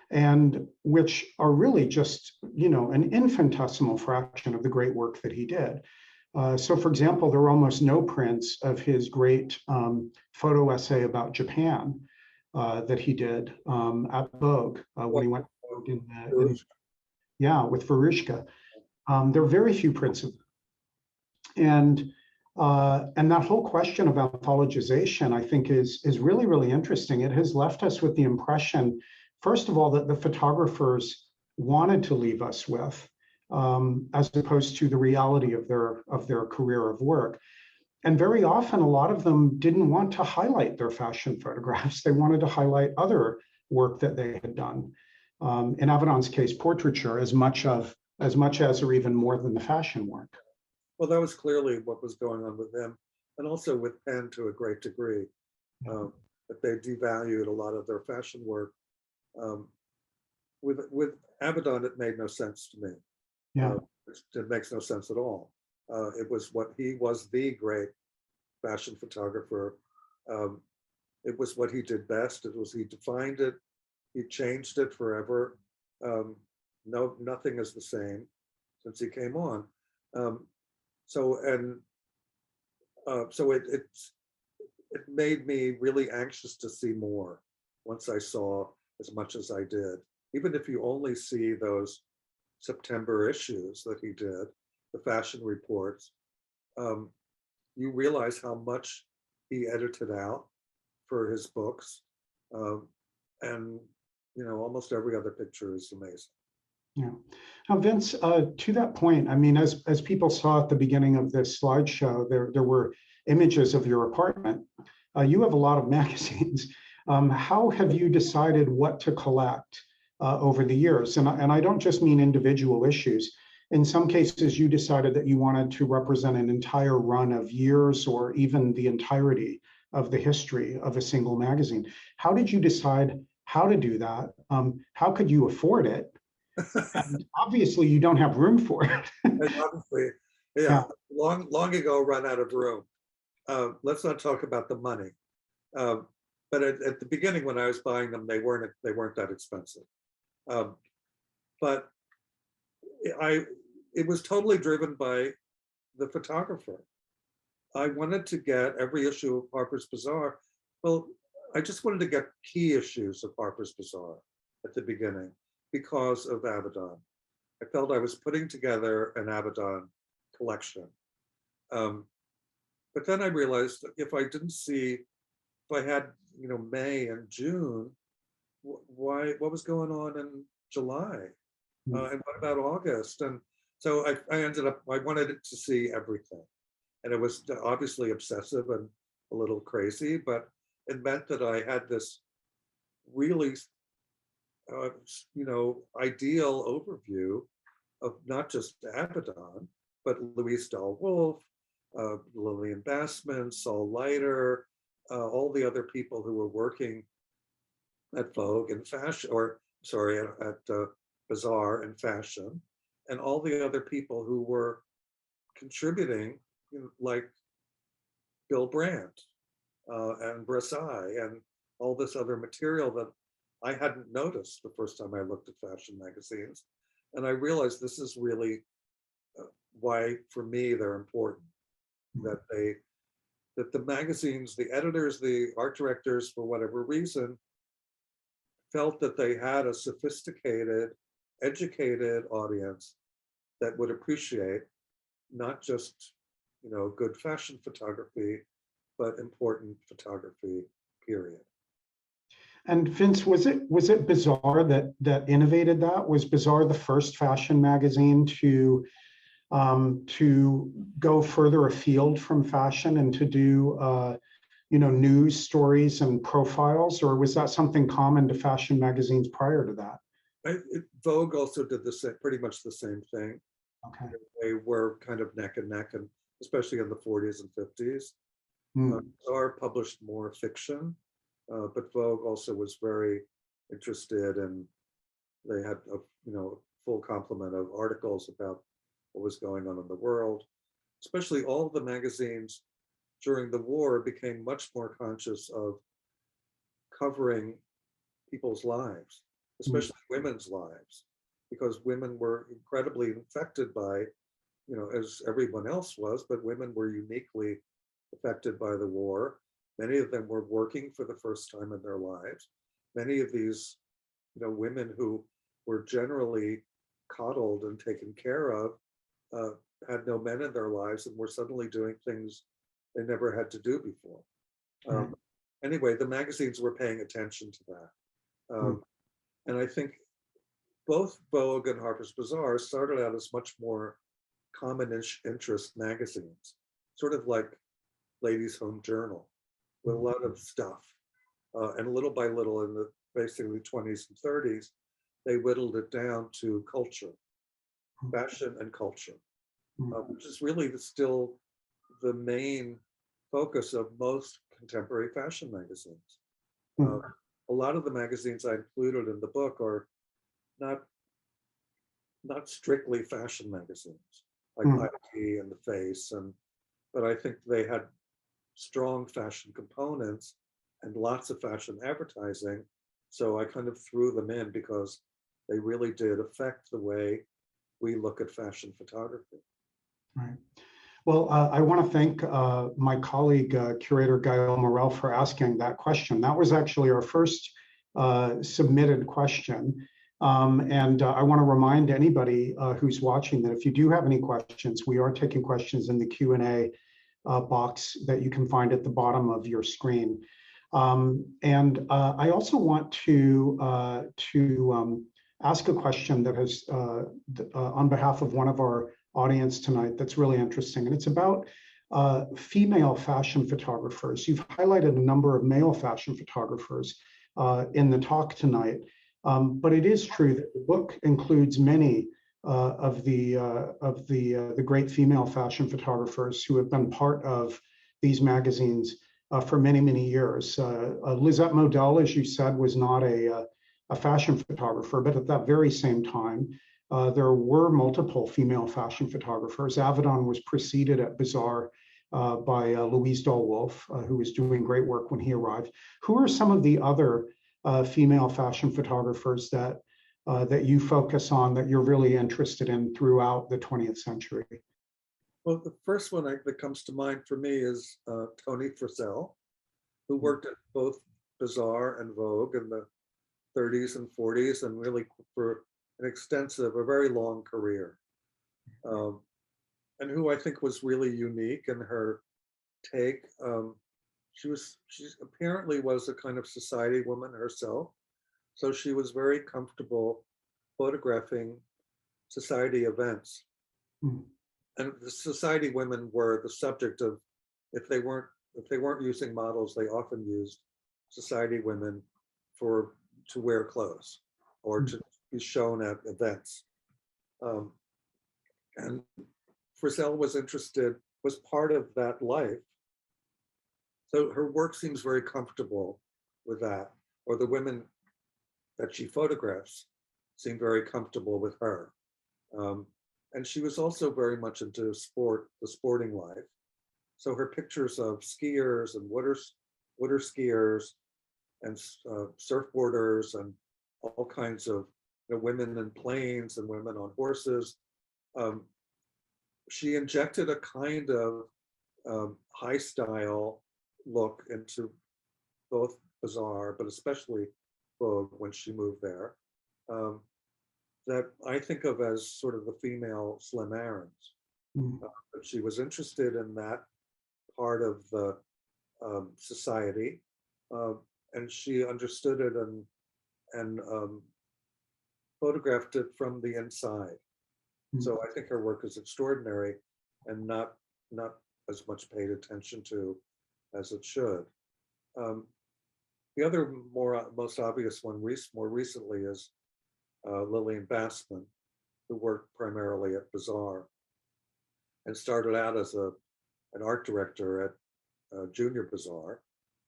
and which are really just, an infinitesimal fraction of the great work that he did. So, for example, there were almost no prints of his great photo essay about Japan that he did at Vogue when he went to Vogue with Verushka. There are very few prints of them. And that whole question of anthologization, I think, is really, really interesting. It has left us with the impression, first of all, that the photographers wanted to leave us with, as opposed to the reality of their career of work. And very often, a lot of them didn't want to highlight their fashion photographs. They wanted to highlight other work that they had done. In Avedon's case, portraiture, as much as or even more than the fashion work. Well, that was clearly what was going on with him, and also with Penn to a great degree. That they devalued a lot of their fashion work. With Avedon, it made no sense to me. Yeah, it makes no sense at all. He was the great fashion photographer. It was what he did best. He defined it. He changed it forever. Nothing is the same since he came on. So it made me really anxious to see more once I saw as much as I did. Even if you only see those September issues that he did, the fashion reports, you realize how much he edited out for his books. And almost every other picture is amazing. Yeah. Now, Vince, to that point, I mean, as people saw at the beginning of this slideshow, there were images of your apartment. You have a lot of magazines. How have you decided what to collect over the years? And I don't just mean individual issues. In some cases, you decided that you wanted to represent an entire run of years or even the entirety of the history of a single magazine. How did you decide how to do that? How could you afford it? And obviously, you don't have room for it. Obviously, yeah. Long ago, run out of room. Let's not talk about the money. But at the beginning, when I was buying them, they weren't that expensive. But it was totally driven by the photographer. I wanted to get every issue of Harper's Bazaar. Well, I just wanted to get key issues of Harper's Bazaar at the beginning because of Avedon. I felt I was putting together an Avedon collection. But then I realized if I had, May and June, what was going on in July? And what about August? And so I ended up, I wanted to see everything. And it was obviously obsessive and a little crazy, but it meant that I had this really, ideal overview of not just Avedon, but Louise Dahl Wolfe, Lillian Bassman, Saul Leiter, all the other people who were working at Vogue and fashion, at Bazaar and fashion, and all the other people who were contributing, like Bill Brandt and Versailles and all this other material that I hadn't noticed the first time I looked at fashion magazines. And I realized this is really why, for me, they're important. That the magazines, the editors, the art directors, for whatever reason, felt that they had a sophisticated, educated audience that would appreciate not just, good fashion photography, but important photography, period. And Vince, was it Bazaar that innovated that? Was Bazaar the first fashion magazine to go further afield from fashion and to do news stories and profiles, or was that something common to fashion magazines prior to that? Vogue also did pretty much the same thing. Okay. They were kind of neck and neck, and especially in the 40s and 50s. Bazaar published more fiction, but Vogue also was very interested in They had a full complement of articles about what was going on in the world. Especially all the magazines during the war became much more conscious of covering people's lives, especially women's lives, because women were incredibly affected by, as everyone else was, but women were uniquely affected by the war. Many of them were working for the first time in their lives. Many of these, women who were generally coddled and taken care of, had no men in their lives and were suddenly doing things they never had to do before. Anyway, the magazines were paying attention to that. And I think both Vogue and Harper's Bazaar started out as much more common interest magazines, sort of like Ladies' Home Journal, with a lot of stuff. And little by little in the basically 20s and 30s, they whittled it down to culture, fashion and culture, which is really still the main focus of most contemporary fashion magazines. A lot of the magazines I included in the book are not strictly fashion magazines, like IT and The Face, but I think they had strong fashion components and lots of fashion advertising. So I kind of threw them in because they really did affect the way we look at fashion photography. Right. Well, I want to thank my colleague, curator Gael Morel, for asking that question. That was actually our first submitted question. And I want to remind anybody who's watching that if you do have any questions, we are taking questions in the Q&A box that you can find at the bottom of your screen. And I also want to ask a question that has, on behalf of one of our audience tonight, that's really interesting. And it's about female fashion photographers. You've highlighted a number of male fashion photographers in the talk tonight. But it is true that the book includes many of the great female fashion photographers who have been part of these magazines for many, many years. Lisette Modell, as you said, was not a fashion photographer, but at that very same time, there were multiple female fashion photographers. Avedon was preceded at Bazaar by Louise Dahl-Wolf, who was doing great work when he arrived. Who are some of the other female fashion photographers that you focus on, that you're really interested in throughout the 20th century? Well, the first one that comes to mind for me is Toni Frisell, who worked at both Bazaar and Vogue in the 30s and 40s, and really for a very long career, and who I think was really unique in her take. She apparently was a kind of society woman herself, so she was very comfortable photographing society events. And the society women were the subject of, if they weren't using models, they often used society women to wear clothes or to be shown at events. And Frisell was part of that life. So her work seems very comfortable with that, or the women that she photographs seem very comfortable with her. And she was also very much into the sporting life. So her pictures of skiers and water skiers and surfboarders and all kinds of women in planes and women on horses. She injected a kind of high style look into both Bazaar, but especially Vogue when she moved there, that I think of as sort of the female Slim Aarons. But she was interested in that part of the society, and she understood it and photographed it from the inside. So I think her work is extraordinary and not as much paid attention to as it should. The other most obvious one more recently is Lillian Bassman, who worked primarily at Bazaar and started out as an art director at Junior Bazaar,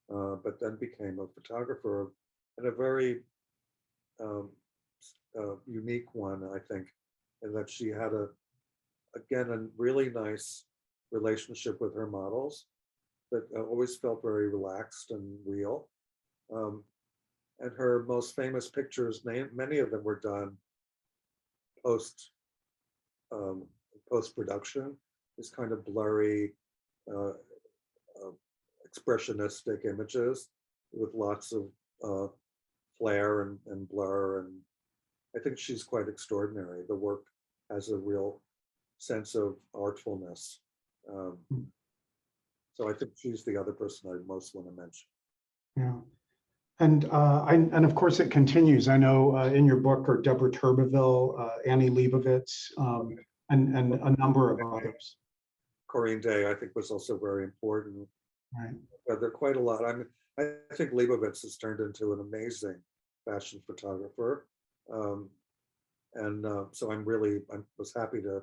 but then became a photographer in a very unique one, I think, in that she had again, a really nice relationship with her models that always felt very relaxed and real. And her most famous pictures, many of them were done post production. These kind of blurry, uh, expressionistic images with lots of flare and blur, and I think she's quite extraordinary. The work has a real sense of artfulness. So I think she's the other person I most want to mention. Yeah. And of course it continues. I know in your book are Deborah Turbeville, Annie Leibovitz, and a number of others. Corinne Day, I think, was also very important. Right. There are quite a lot. I think Leibovitz has turned into an amazing fashion photographer. So I was happy to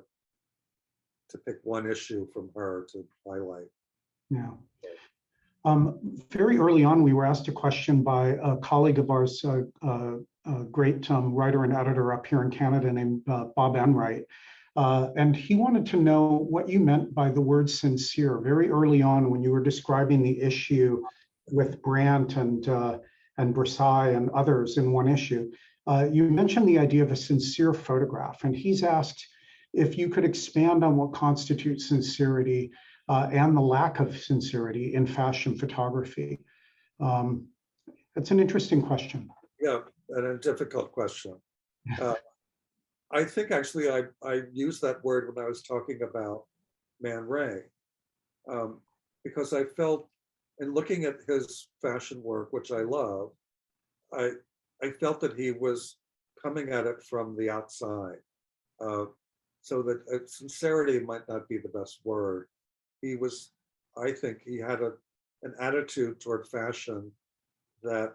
pick one issue from her to highlight. Yeah. Very early on, we were asked a question by a colleague of ours, a great writer and editor up here in Canada named Bob Enright. And he wanted to know what you meant by the word sincere. Very early on, when you were describing the issue with Brandt and Versailles and others in one issue, you mentioned the idea of a sincere photograph. And he's asked if you could expand on what constitutes sincerity and the lack of sincerity in fashion photography. That's an interesting question. Yeah, and a difficult question. I think actually I used that word when I was talking about Man Ray, because I felt, in looking at his fashion work, which I love, I felt that he was coming at it from the outside. So that sincerity might not be the best word. I think he had an attitude toward fashion that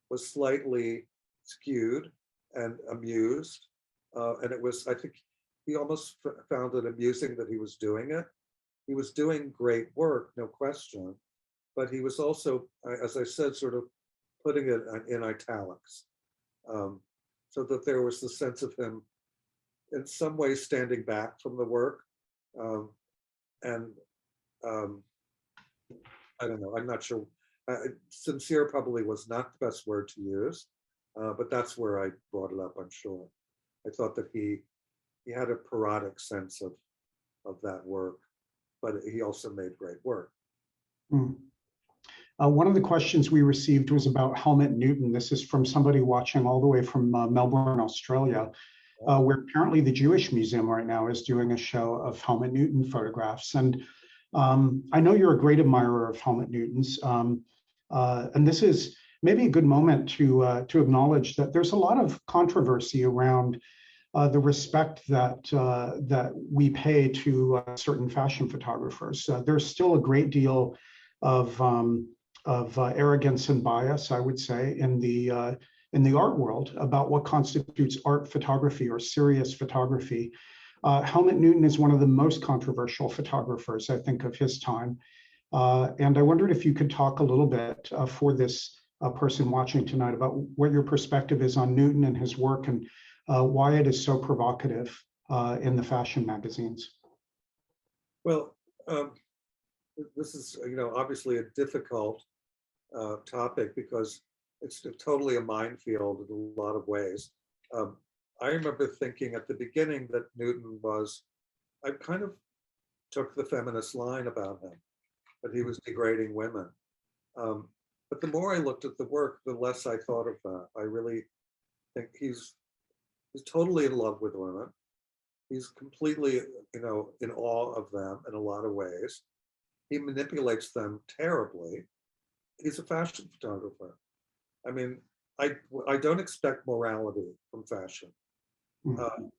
was slightly skewed and amused. And I think he almost found it amusing that he was doing it. He was doing great work, no question, but he was also, as I said, sort of putting it in italics, so that there was the sense of him in some ways standing back from the work. I don't know, I'm not sure. Sincere probably was not the best word to use, but that's where I brought it up, I'm sure. I thought that he had a parodic sense of that work, but he also made great work. One of the questions we received was about Helmut Newton. This is from somebody watching all the way from Melbourne, Australia, where apparently the Jewish Museum right now is doing a show of Helmut Newton photographs. And I know you're a great admirer of Helmut Newton's, and this is maybe a good moment to acknowledge that there's a lot of controversy around the respect that we pay to certain fashion photographers. There's still a great deal of arrogance and bias, I would say, in the art world about what constitutes art photography or serious photography. Helmut Newton is one of the most controversial photographers, I think, of his time. And I wondered if you could talk a little bit for this person watching tonight about what your perspective is on Newton and his work, and why it is so provocative in the fashion magazines. Well, this is, obviously a difficult topic because it's totally a minefield in a lot of ways. I remember thinking at the beginning that Newton I kind of took the feminist line about him, that he was degrading women. But the more I looked at the work, the less I thought of that. I really think he's totally in love with women. He's completely, in awe of them in a lot of ways. He manipulates them terribly. He's a fashion photographer. I mean, I don't expect morality from fashion.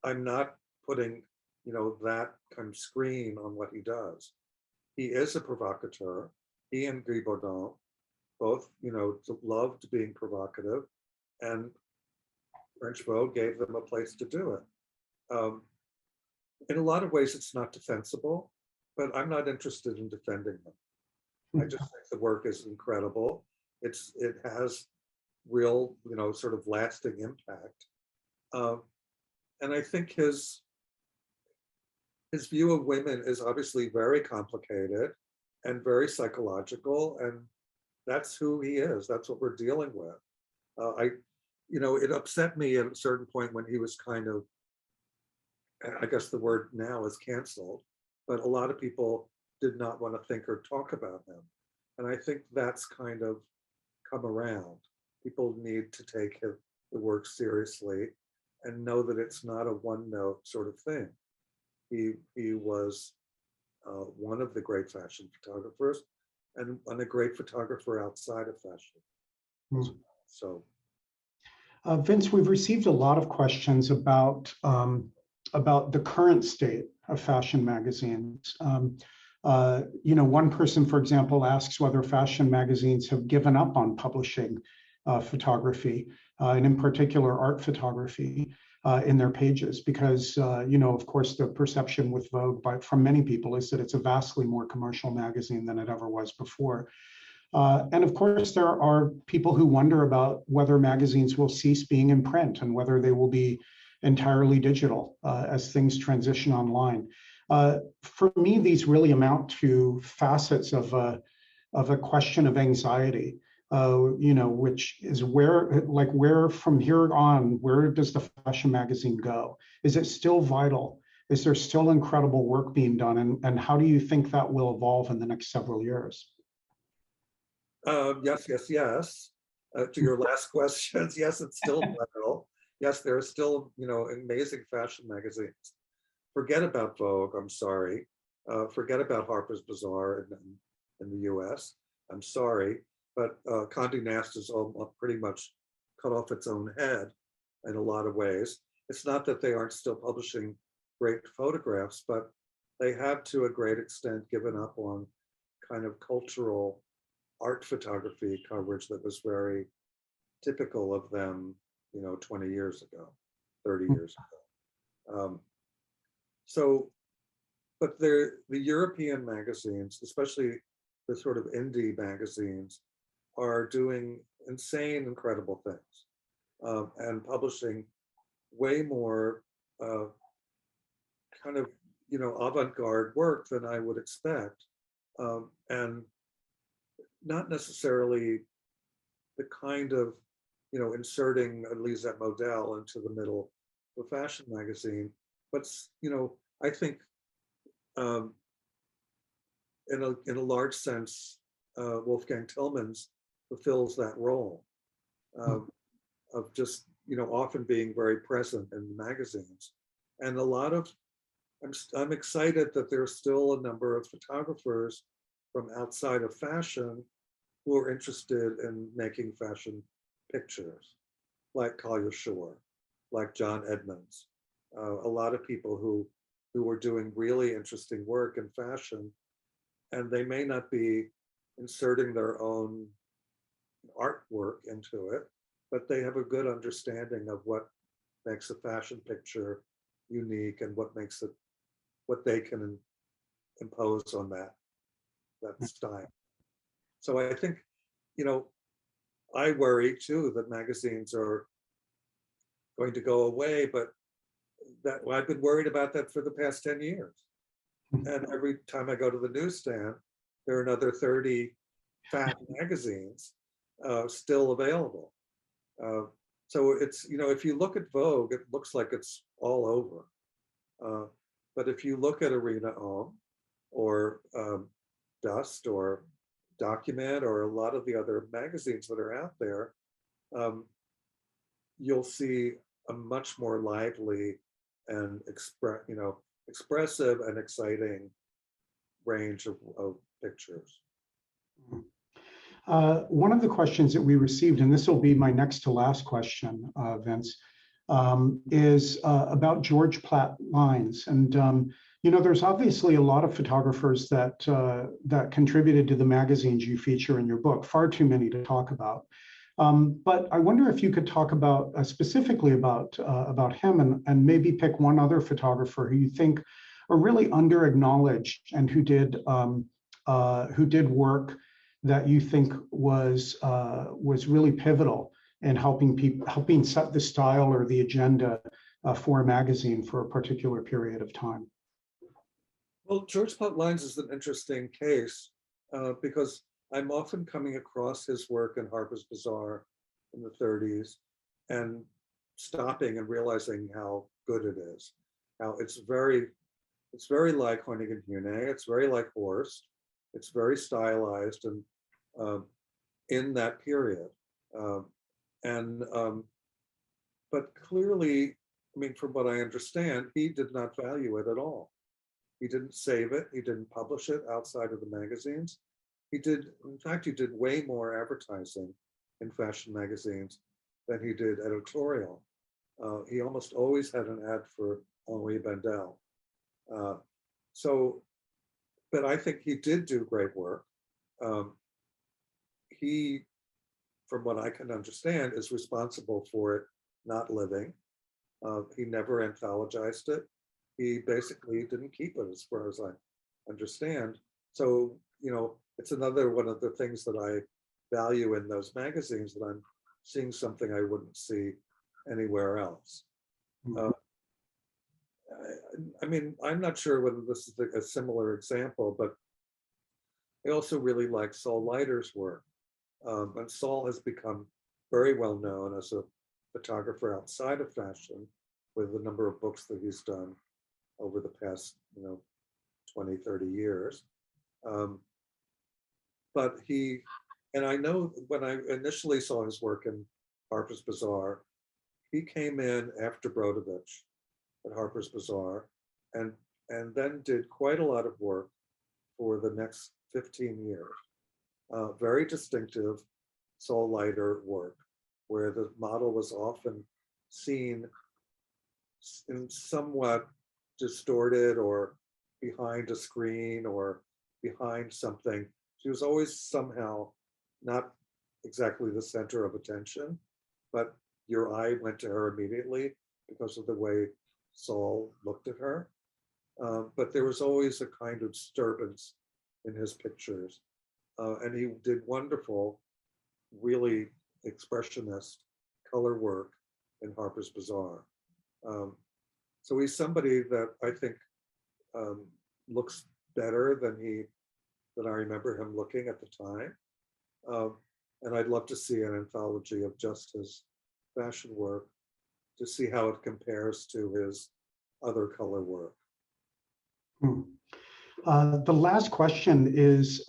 I'm not putting, that kind of screen on what he does. He is a provocateur. He and Guy Baudin both, loved being provocative, and French Vogue gave them a place to do it. In a lot of ways, it's not defensible, but I'm not interested in defending them. I just think the work is incredible. It has real, sort of lasting impact. And I think his view of women is obviously very complicated and very psychological, and that's who he is. That's what we're dealing with. It upset me at a certain point when he was kind of, I guess the word now is canceled, but a lot of people did not want to think or talk about him. And I think that's kind of come around. People need to take the work seriously and know that it's not a one-note sort of thing. He was one of the great fashion photographers and a great photographer outside of fashion. So, Vince, we've received a lot of questions about the current state of fashion magazines. One person, for example, asks whether fashion magazines have given up on publishing photography, and in particular art photography, in their pages, because of course, the perception with Vogue from many people is that it's a vastly more commercial magazine than it ever was before. And of course, there are people who wonder about whether magazines will cease being in print and whether they will be entirely digital as things transition online. For me, these really amount to facets of a question of anxiety, which is where from here on, where does the fashion magazine go? Is it still vital? Is there still incredible work being done? And how do you think that will evolve in the next several years? Yes. To your last questions, yes, it's still vital. Yes, there are still, amazing fashion magazines. Forget about Vogue, I'm sorry. Forget about Harper's Bazaar in the US. I'm sorry, but Condé Nast is pretty much cut off its own head in a lot of ways. It's not that they aren't still publishing great photographs, but they have to a great extent given up on kind of cultural art photography coverage that was very typical of them, 20 years ago, 30 years ago. But the European magazines, especially the sort of indie magazines, are doing insane, incredible things, and publishing way more kind of, avant-garde work than I would expect. And not necessarily the kind of, inserting a Lisette Model into the middle of a fashion magazine, but, I think in a large sense, Wolfgang Tillmans fulfills that role of just, often being very present in the magazines. And I'm excited that there's still a number of photographers from outside of fashion who are interested in making fashion pictures, like Collier Shore, like John Edmonds, a lot of people who are doing really interesting work in fashion, and they may not be inserting their own artwork into it, but they have a good understanding of what makes a fashion picture unique and what they can impose on that style. So I think, I worry too that magazines are going to go away, but I've been worried about that for the past 10 years. And every time I go to the newsstand, there are another 30 fat magazines still available. So it's, if you look at Vogue, it looks like it's all over. But if you look at Arena Homme or Dust or Document or a lot of the other magazines that are out there, you'll see a much more lively and expressive and exciting range of pictures. One of the questions that we received, and this will be my next to last question, Vince, is about George Platt lines. And there's obviously a lot of photographers that contributed to the magazines you feature in your book, far too many to talk about. But I wonder if you could talk about specifically about him and maybe pick one other photographer who you think are really under-acknowledged and who did work that you think was really pivotal and helping set the style or the agenda for a magazine for a particular period of time. Well, George Putt Lyons is an interesting case because I'm often coming across his work in Harper's Bazaar in the 30s and stopping and realizing how good it is. How it's very like Honig and Hune, it's very like Horst, it's very stylized and in that period. But clearly, I mean, from what I understand, he did not value it at all. He didn't save it. He didn't publish it outside of the magazines. He did, in fact, he did way more advertising in fashion magazines than he did editorial. He almost always had an ad for Henri Bendel. But I think he did do great work. He, from what I can understand, is responsible for it not living. He never anthologized it. He basically didn't keep it, as far as I understand. So, you know, it's another one of the things that I value in those magazines, that I'm seeing something I wouldn't see anywhere else. I mean, I'm not sure whether this is a similar example, but I also really like Saul Leiter's work. And Saul has become very well known as a photographer outside of fashion with the number of books that he's done over the past, 20, 30 years. But and I know when I initially saw his work in Harper's Bazaar, he came in after Brodovich at Harper's Bazaar and then did quite a lot of work for the next 15 years. Very distinctive Saul Leiter work, where the model was often seen in somewhat distorted or behind a screen or behind something. She was always somehow not exactly the center of attention, but your eye went to her immediately because of the way Saul looked at her. But there was always a kind of disturbance in his pictures. And he did wonderful, really expressionist color work in Harper's Bazaar. So he's somebody that I think looks better than I remember him looking at the time. And I'd love to see an anthology of just his fashion work to see how it compares to his other color work. The last question is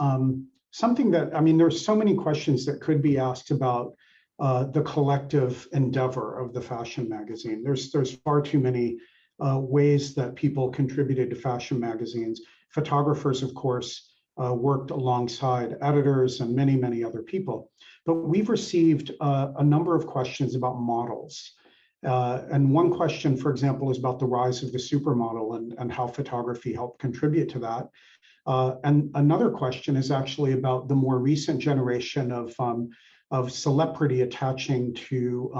something that, I mean, there's so many questions that could be asked about the collective endeavor of the fashion magazine. There's far too many ways that people contributed to fashion magazines. Photographers, of course, worked alongside editors and many, many other people. But we've received a number of questions about models. And one question, for example, is about the rise of the supermodel and how photography helped contribute to that. And another question is actually about the more recent generation of celebrity attaching to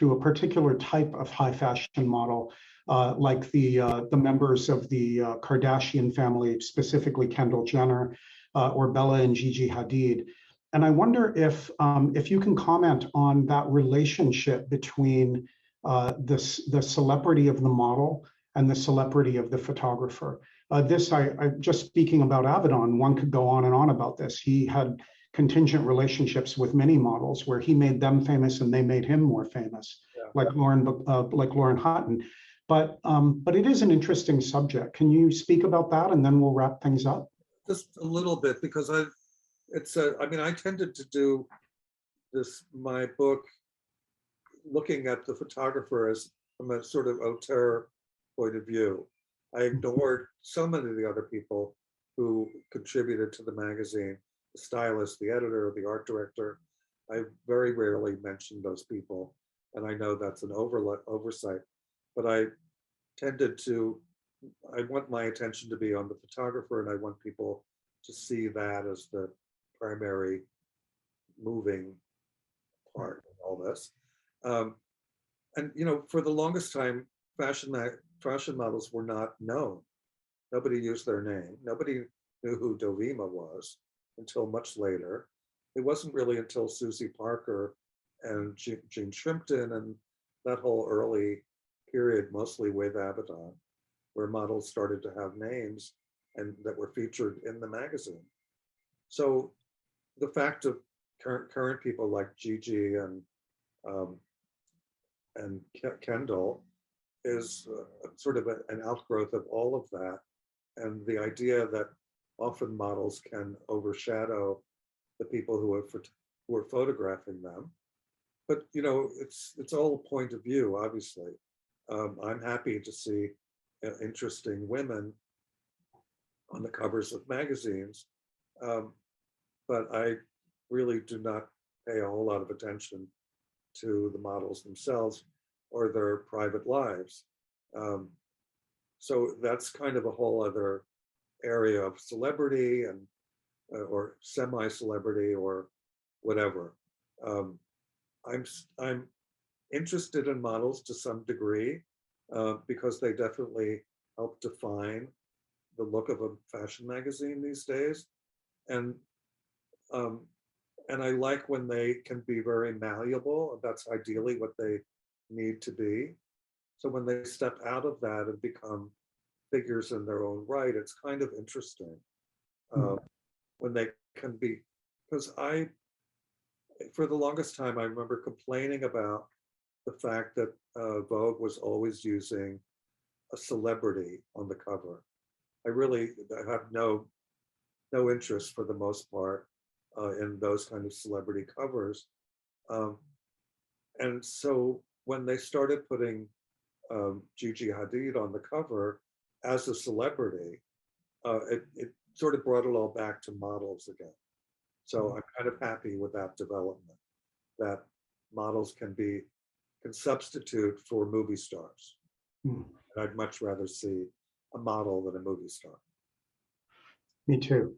a particular type of high fashion model, like the members of the Kardashian family, specifically Kendall Jenner or Bella and Gigi Hadid. And I wonder if you can comment on that relationship between the celebrity of the model and the celebrity of the photographer. I just speaking about Avedon, one could go on and on about this. He had contingent relationships with many models where he made them famous and they made him more famous, yeah, like Lauren Hutton. But it is an interesting subject. Can you speak about that, and then we'll wrap things up? Just a little bit, because I tended to do my book looking at the photographer as from a sort of auteur point of view. I ignored so many of the other people who contributed to the magazine, the stylist, the editor, the art director. I very rarely mentioned those people, and I know that's an oversight, but I want my attention to be on the photographer, and I want people to see that as the primary moving part of all this. And for the longest time, fashion models were not known. Nobody used their name. Nobody knew who Dovima was until much later. It wasn't really until Susie Parker and Gene Shrimpton and that whole early period, mostly with Abaddon, where models started to have names and that were featured in the magazine. So the fact of current people like Gigi and Kendall is sort of an outgrowth of all of that, and the idea that often models can overshadow the people who are photographing them. But you know, it's all a point of view, obviously. I'm happy to see interesting women on the covers of magazines, but I really do not pay a whole lot of attention to the models themselves or their private lives. So that's kind of a whole other area of celebrity and or semi-celebrity or whatever. I'm interested in models to some degree because they definitely help define the look of a fashion magazine these days, and I like when they can be very malleable. That's ideally what they need to be. So when they step out of that and become figures in their own right, it's kind of interesting when they can be, because for the longest time, I remember complaining about the fact that Vogue was always using a celebrity on the cover. I really have no interest for the most part in those kind of celebrity covers. And so when they started putting Gigi Hadid on the cover as a celebrity, it sort of brought it all back to models again. So I'm kind of happy with that development, that models can substitute for movie stars. And I'd much rather see a model than a movie star. Me too.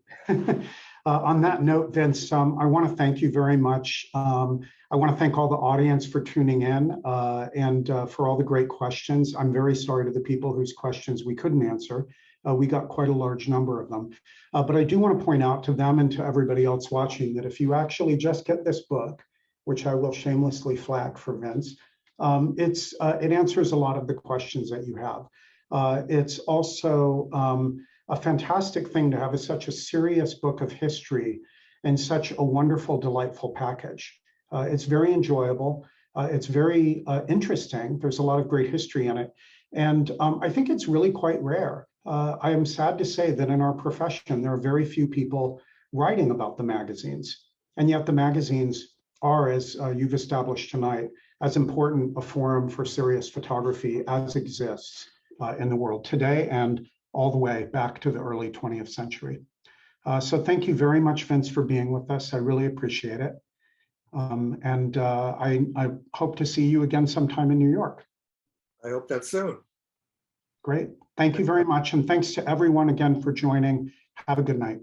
On that note, Vince, I want to thank you very much. I want to thank all the audience for tuning in and for all the great questions. I'm very sorry to the people whose questions we couldn't answer. We got quite a large number of them. But I do want to point out to them and to everybody else watching that if you actually just get this book, which I will shamelessly flag for Vince, it answers a lot of the questions that you have. It's also a fantastic thing to have such a serious book of history and such a wonderful, delightful package. It's very enjoyable. It's very interesting. There's a lot of great history in it. And I think it's really quite rare. I am sad to say that in our profession, there are very few people writing about the magazines. And yet the magazines are, as you've established tonight, as important a forum for serious photography as exists in the world today and all the way back to the early 20th century. So thank you very much, Vince, for being with us. I really appreciate it. And I hope to see you again sometime in New York. I hope that's soon. Great. Thank you very much. And thanks to everyone again for joining. Have a good night.